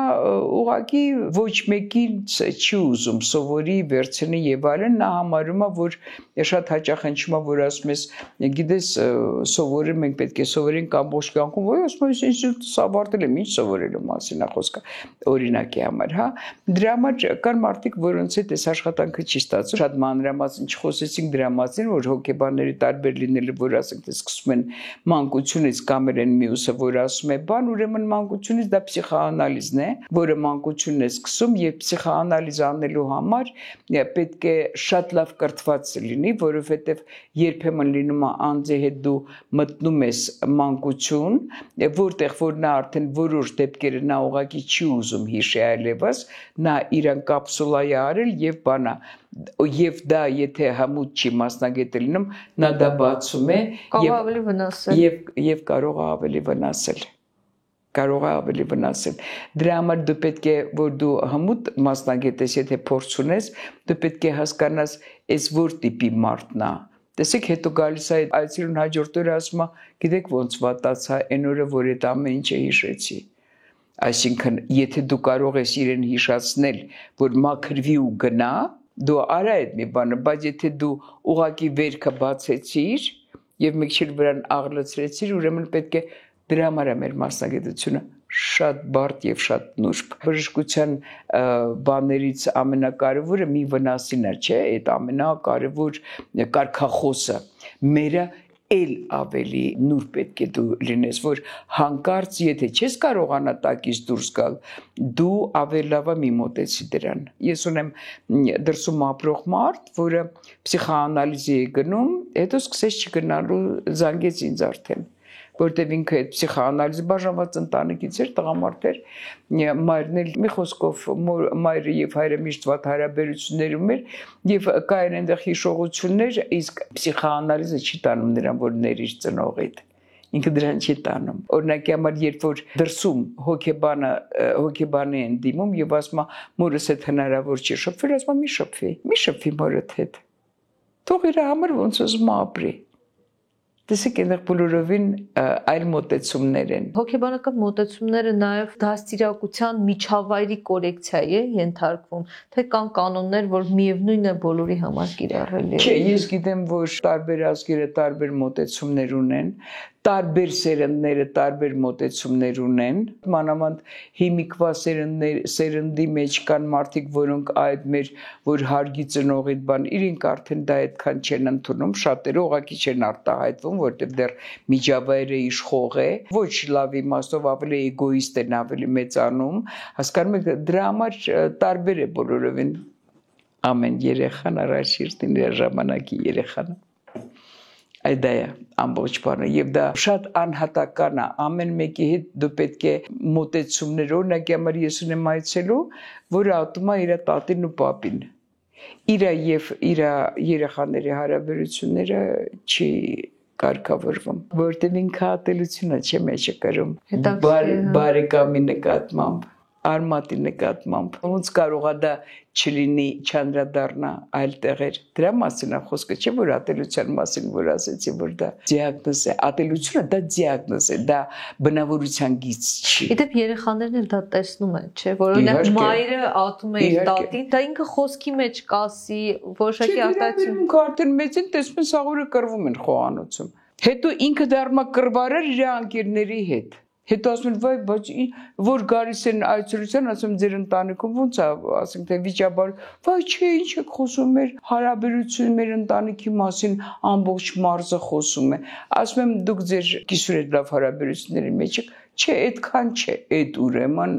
ուղղակի ոչ մեկին չի ուզում սովորի վերցնի եւ այլն նա համարում է որ շատ հաճախ հնչում է որ ասում ես գիտես սովորել մենք պետք է սովորենք ամբողջ կյանքում ոյ ասում ես ինստիտուտս ավարտել եմ ինչ սովորելու մասին է խոսքը օրինակի համար հա դրա համար կան մարդիկ որոնց հետ այս աշխատանքը չի ստացվում շատ մանրամասն չխոսեցինք դրա մասին որ հոգեբանների տարբեր լինելը որ ասենք թե սկսում են մանկությունից կամ են մյուսը որ ասում է բան ուրեմն մանկությունից դա պսիխոանալիզն է որը մանկությունն է սկսում եւ պսիխոանալիզ անելու համար պետք է շատ լավ կրթված լինի որովհետեւ երբեմն լինում է անձի հետ դու մտնում ես մանկություն որտեղ որ նա արդեն որոշ դեպքերը նա ուղղակի չի ուզում հիշի այլևս նա իրան կապսուլայի արել եւ բանա եւ դա եթե համուտ չի մասնագետ լինում նա դա բացում է եւ ավելի վնասել եւ կարող է ավելի վնասել դրա համար դու պետք է որ դու համուտ մասնագետ ես եթե փորձ ունես դու պետք է հասկանաս այս որ տիպի մարդն է տեսեք հետո գալիս է այցելուն հաջորդ օրը ասում է գիտեք ոնց վատացա այն օրը որ այդ ամեն ինչը հիշեցի այսինքն եթե դու կարող ես իրեն հիշացնել որ մաքրվի ու գնա դու արա այդ մի բանը բայց եթե դու ուղակի վերքը բացեցիր եւ մեկ չիլ վրան աղլացրեցիր ուրեմն պետք է դրա համար է մեր մասնագիտությունը շատ բարդ եւ շատ նուրբ բժշկության բաներից ամենակարևորը մի վնասին է չէ այդ ամենակարևոր կարգախոսը մերը էլ ավելի նուր պետք է դու լինես որ հանկարծ եթե չես կարողանա տակից դուրս գալ դու ավելի լավ մի մոտեցի դրան ես ունեմ դրսում ապրող մարդ որը պսիխոանալիզի է գնում հետո սկսեց չգնալու զանգեց ինձ արդեն որտեղ ինքը այդ պսիխոանալիզը բաժանված ընտանիքից էր տղամարդ էր մայրն էլ մի խոսքով մայրը եւ հայրը միշտ վատ հարաբերություններում էր եւ կային այնտեղ հիշողություններ իսկ պսիխոանալիզը չի տանում նրան որ ներիր ծնողիդ ինքը դրան չի տանում օրինակի համար երբ որ դրսում հոգեբանի են դիմում եւ ասում մորս հետ հնարավոր չի շփվել ասում մի շփվի մորդ հետ թող իր համար ոնց ուզում ապրի Տեսեք, այնտեղ բոլորովին այլ մոտեցումներ են։ Հոգեբանական մոտեցումները նաև դաստիարակության միջավայրի կորեկցիայի է ենթարկվում, թե կան կանոններ, որ միևնույն է բոլորի համար կիրառելի։ Չէ, ես գիտեմ, որ տարբեր ազգերը տարբեր մոտեցումներ ունեն, տարբեր սերնդները տարբեր մոտեցումներ ունեն, մանավանդ հիմիկվա սերնդի մեջ կան մարդիկ, որոնք այդ մեր որ հարգի ծնողիդ բան, իրենք արդեն դա այդքան չեն ընդունում, շատերը ուղղակի չեն արտահայտվում, որտեղ դեռ միջավայրը իշխող է, ոչ լավ իմաստով ավելի էգոիստ են, ավելի մեծանում, հասկանում եք, դրա համար տարբեր է բոլորովին ամեն երեխան առաջին ժամանակի երեխան Այդ դա է ամբողջ բանը եւ դա շատ անհատական է ամեն մեկի հետ դու պետք է մոտեցումներ օրինակի համար ես ունեմ այցելու որը ատում է իր տատին ու պապին իր եւ իր երեխաների հարաբերությունները չի կարգավորվում որտեղ ինքը ատելությունը չէ մեջը կրում բարեկամի նկատմամբ արմատի նկատմամբ ոնց կարող է դա չլինի չանդրադառնա այլ տեղեր դրա մասին է խոսքը չէ որ ատելության մասին որ ասեցի որ դա դիագնոզ է ատելությունը դա դիագնոզ է դա բնավորության գիծ չի Իդեպ երեխաներն էլ դա տեսնում են չէ որ օրինակ մայրը ատում է իր տատին դա ինքը խոսքի մեջ կասի որոշակի արտահայտություն ինքը արդեն մեծ են տեսնում սաղուրը կռվում են խոհանոցում հետո ինքը դառնա կռվարար իր անկերների հետ Հետո ասում են, վայ, բայց որ գալիս են այցելության, ասում ձեր ընտանիքում ոնց է, ասենք թե վիճաբար, վայ, չէ, ինչ եք խոսում, մեր հարաբերություն, մեր ընտանիքի մասին ամբողջ մարզը խոսում է։ Ասում եմ, դուք ձեր կիսուր այդ լավ հարաբերությունների մեջ եք, չէ, այդքան չէ, այդ ուրեմն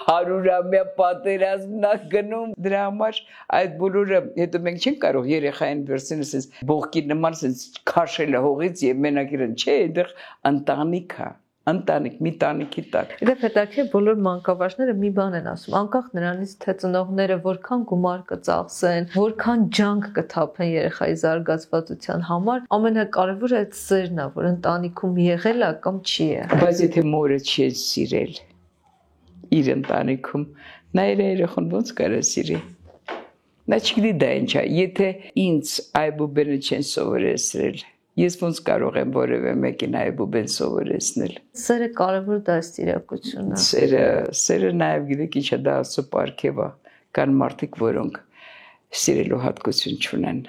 100-ամյա պատերազմն է գնում դրա համար այդ բոլորը հետո մենք չենք կարող երեխային վերցնել ասես բողկի նման ասես քաշել հողից եւ մենակ իրեն չէ այդտեղ ընտանիք է Ընտանիք, մի տանիքի տակ։ Իդեպ հետաքրքիր բոլոր մանկավարժները մի բան են ասում, անկախ նրանից թե ծնողները որքան գումար կծախսեն, որքան ջանք կթափեն երեխայի զարգացվածության համար, ամենակարևորը այդ սերն է, որ ընտանիքում եղել է կամ չի եղել։ Բայց եթե մորը չի սիրել իր ընտանիքում, նա իր երեխան ոնց կարա սիրի։ Նա չգիտի դա ինչ է, եթե ինձ այբուբենը չեն սովորեցրել Ես ոնց կարող եմ որևէ մեկին այբուբեն սովորեցնել։ Սերը կարևոր դաստիարակություն է։ Սերը նաև գիտեք ինչ է դա Աստծո պարգև է։ Կան մարդիկ, որոնք սիրելու հատկություն չունեն։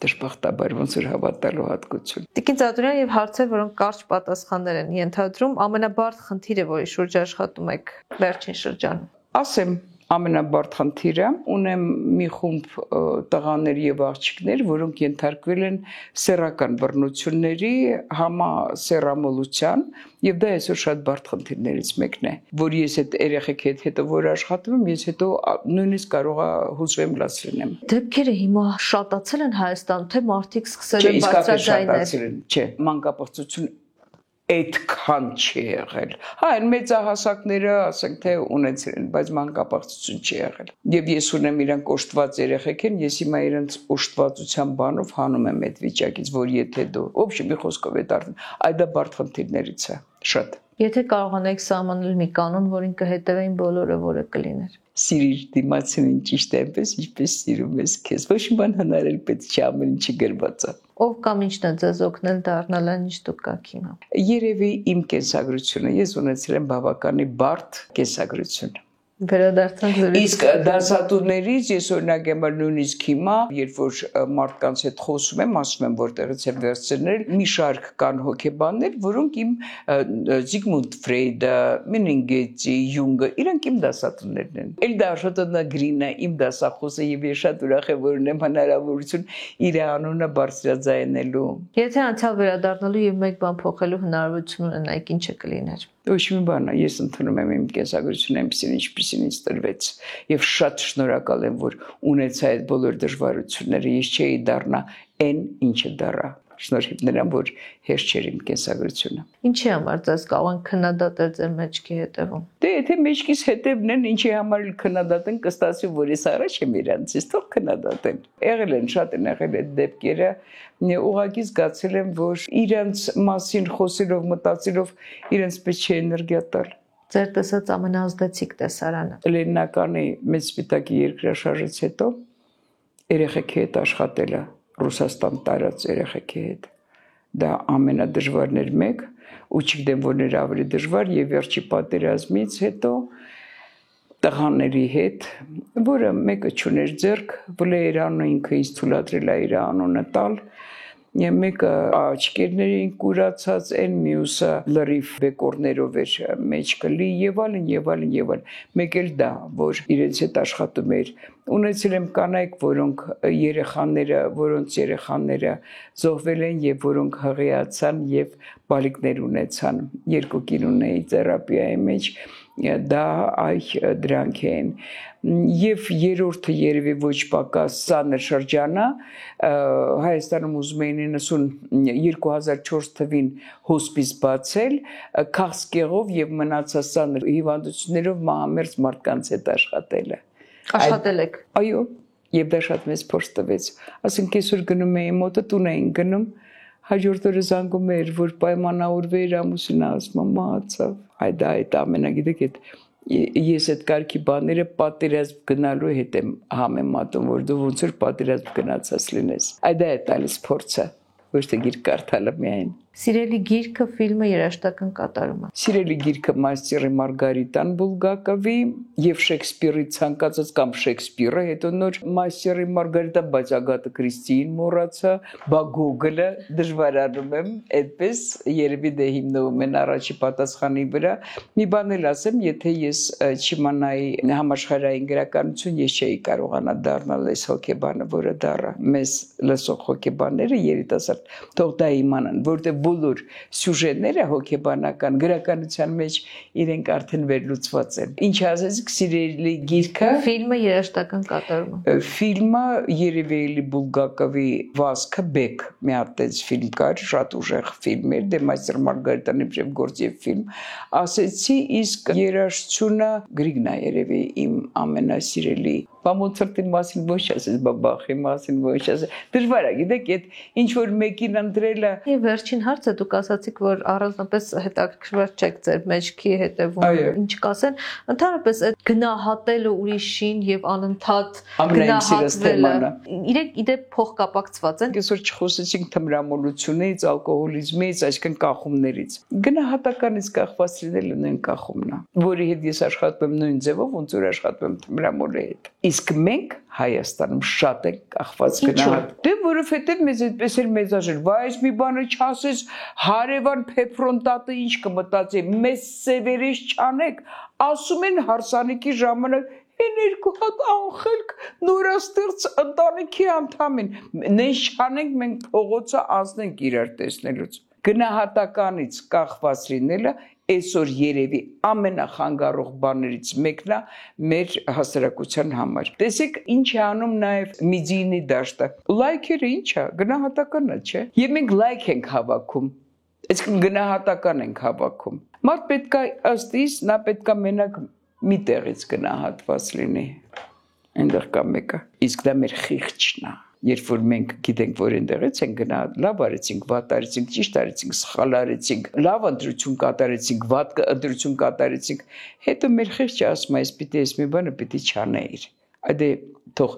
Դժբախտաբար ոնց որ հավատալու հատկություն։ Տիկին Ծատուրյան, եւ հարցեր, որոնք կարճ պատասխաններ են ենթադրում, ամենաբարդ խնդիրը, որի շուրջ աշխատում եք վերջին շրջանում։ Ասեմ, ամենաբարդ խնդիրը ունեմ մի խումբ տղաներ եւ աղջիկներ, որոնք ենթարկվել են սեռական բռնությունների համասեռամոլության, եւ դա այսօր շատ բարդ խնդիրներից մեկն է, որ ես այդ երեխեքի հետո որ աշխատում եմ, ես հետո նույնիսկ կարողա հուզվեմ լաց լինեմ։ Դեպքերը հիմա շատացել են Հայաստանում, թե մարդիկ սկսել են բարձրաձայնել։ Չէ, մանկապարտություն այդքան չի եղել։ Հա, այն մեծահասակները, ասենք թե ունեցել են, բայց մանկապարտություն չի եղել։ Եվ ես ունեմ իրանք օժտված երեխեք են, ես հիմա իրենց օժտվածության բանով հանում եմ այդ վիճակից, որ եթե դու, ոբշե մի խոսքով է դարձն, այդ դա բարդ խնդիրներից է, շատ։ Եթե կարողանայիք սահմանել մի կանոն, որին կհետևեին բոլորը, որը կլիներ։ Սիրիր դիմացին ճիշտ այնպես, ինչպես սիրում ես քեզ։ Ոչ մի բան հնարել պետք չէ, ամեն ինչը գրված է։ Ով կամ ինչն է ձեզ օգնել դառնալ այն, ինչ դուք կաք հիմա։ Երևի իմ կենսագրությունը, ես ունեցել եմ բավականի բարդ կենսագրություն։ Վերադարձանք զրույցի։ Իսկ դասատուներից ես օրինակ եմ նույնիսկ հիմա, երբ որ մարդկանց հետ խոսում եմ, ասում եմ որտեղից եմ վերցնել, մի շարք կան հոգեբաններ, որոնք իմ Զիգմունդ Ֆրեյդը, Մենինգետի, Յունգը, իրանք իմ դասատուներն են։ Էլդա Շոտոնա Գրինը իմ դասախոսը եւ ես շատ ուրախ եմ, որ ունեմ հնարավորություն իր անունը բարձրաձայնելու։ Եթե անցյալ վերադառնալու եւ մեկ բան փոխելու հնարավորություն ունենայիք, ինչը կլիներ։ Ոչ մի բան, ես ընդունում եմ իմ կենսագրությունը այնպեսին, ինչպեսին ինձ տրվեց, եւ շատ շնորհակալ եմ, որ ունեցա այդ բոլոր դժվարությունները, ես չէի դառնա այն, ինչը դառա։ Շնորհիվ նրան, որ հեշտ չէր իմ կենսագրությունը։ Ինչի համար ձեզ կարող են քննադատել ձեր մեջքի հետևում։ Դե եթե մեջքիս հետևն են, ինչի համար քննադատեն, կստացի, որ ես առաջ եմ իրանցից, թող քննադատեն։ Եղել են, շատ են եղել այդ դեպքերը, ուղղակի զգացել եմ, որ իրանց մասին խոսելով, մտածելով, իրենց պես չէ էներգիա տալ։ Ձեր տեսած ամենազդեցիկ տեսարանը։ Լենինականի մեծ սպիտակի երկրաշարժից հետո երեխեքի հետ աշխատելը, Ռուսաստան տարած երեխեքի հետ։ Դա ամենադժվարն էր մեկ, ու չգիտեմ որներ ավելի դժվար եւ վերջի պատերազմից հետո տղաների հետ, որը մեկը չուներ ձեռք, վլեյրանը ինքը ինձ թույլատրել է իր անունը տալ, մեկը աչքերներին կուրացած, այն մյուսը լրիվ բեկորներով էր մեջ կլի եւ այլն եւ այլն եւ այլն։ Մեկ էլ դա, որ իրենց հետ աշխատում էր։ Ունեցել եմ կանայք, որոնց երեխաները զոհվել են եւ որոնք հղիացան եւ բալիկներ ունեցան։ Երկու կին ունեի թերապիայի մեջ, դա դրանք են։ Եվ երրորդը երևի ոչ պակաս սանր շրջանը Հայաստանում ուզում էին 2004 թվին հոսպիս բացել քաղցկեղով եւ մնացած սանր հիվանդություններով մահամերձ մարդկանց հետ աշխատելը։ Աշխատել եք։ Այո, եւ դա շատ մեծ փորձ տվեց։ Ասենք այսօր գնում էի մոտը տուն էին գնում, հաջորդ օրը զանգում էր, որ պայմանավորվեր ամուսինը ասում մահացավ։ Այդ ամենագիտեք այդ ես այդ կարգի բաները պատերազմ գնալու հետ եմ համեմատում, որ դու ոնց որ պատերազմ գնացած լինես։ Դա է տալիս փորձը, ոչ թե գիրք կարդալը միայն։ Սիրելի գիրքը, ֆիլմը, երաժշտական կատարումը։ Սիրելի գիրքը Մաստերի Մարգարիտան Բուլգակովի եւ Շեքսպիրի ցանկացած կամ Շեքսպիրը, հետո նոր Մաստերի Մարգարիտա, բայց Ագաթա Քրիստիին մոռացա, բա Գոգոլը դժվարանում եմ, այդպես երևի դե հիմնվում են առաջի պատասխանի վրա։ Մի բան էլ ասեմ, եթե ես չիմանայի համաշխարհային գրականություն, ես չէի կարողանա դառնալ այս հոգեբանը, որը դառա։ Մեզ լսող հոգեբանները երիտասարդ թող դա իմանան, որտեղ բոլոր սյուժեները հոգեբանական գրականության մեջ իրենք արդեն վերլուծված են։ Ինչ ասեցիք, սիրելի գիրքը, ֆիլմը, երաժշտական կատարումը։ Ֆիլմը երևի էլի Բուլգակովի Վասկը Բեկ մի հատ էս ֆիլմ կար, շատ ուժեղ ֆիլմ էր, դե Մաստեր Մարգարիտանի իբրև գործ եւ ֆիլմ։ Ասեցի, իսկ երաժշտությունը Գրիգնա երևի իմ ամենասիրելի Մամոնցրտի մասին ոչ ասես, բաբախի մասին ոչ ասես։ Դժվար է, գիտեք, այդ ինչ որ մեկին ընտրելը։ Վերջին հարցը դուք ասացիք, որ առանձնապես հետաքրքրված չեք ձեր մեջքի հետևում, ինչ կասեն, ընդհանրապես այդ գնահատելը ուրիշին եւ անընդհատ գնահատելը։ Իրենք իդեպ փոխկապակցված են։ Այսօր չխոսեցինք թմրամոլությունից, ալկոհոլիզմից, այսինքն կախումներից։ Գնահատականից կախված լինելը նույն կախումն է, որի հետ ես աշխատում եմ նույն ձևով, ոնց որ աշխատում եմ թմրամոլի հետ։ Իսկ մենք Հայաստանում շատ ենք կախված գնահատ։ Դե որովհետև մեզ այդպես էլ մեծաժեր, վայ այս մի բանը չասես, հարևան փեփրոնտատը ինչ կմտածի, մեզ սևերից չանեք, ասում են հարսանիքի ժամանակ Են երկու հատ անխելք նորաստեղծ ընտանիքի անդամ են, նենց չանենք մենք փողոցը անցնենք իրար տեսնելուց։ Գնահատականից կախված լինելը այսօր երևի ամենախանգարող բաներից մեկն է մեր հասարակության համար։ Տեսեք ինչ է անում նաև միդիինի դաշտը։ Լայքերը ինչ է, գնահատականն է, չէ։ Եվ մենք լայք ենք հավաքում, այսինքն գնահատական ենք հավաքում։ Մարդ պետք է ըստ իս, նա պետք է մենակ մի տեղից գնահատված լինի, այնտեղ կա մեկը, իսկ դա մեր խիղճն է, երբ որ մենք գիտենք, որ այնտեղից են գնահատ, լավ արեցինք, վատ արեցինք, ճիշտ արեցինք, սխալ արեցինք, լավ ընտրություն կատարեցինք, վատ ընտրություն կատարեցինք, հետո մեր խիղճը ասում է, այս մի բանը պիտի չանեիր, այդե թող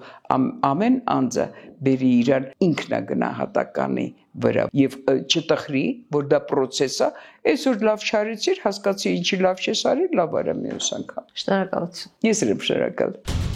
ամեն անձը բերի իրան ինքնագնահատականի վրա եւ չտխրի, որ դա process է, այսօր լավ չարեցիր, հասկացի ինչի լավ չես արի, լավ արա մյուս անգամ։ Շնորհակալություն։ Ես եմ շնորհակալ։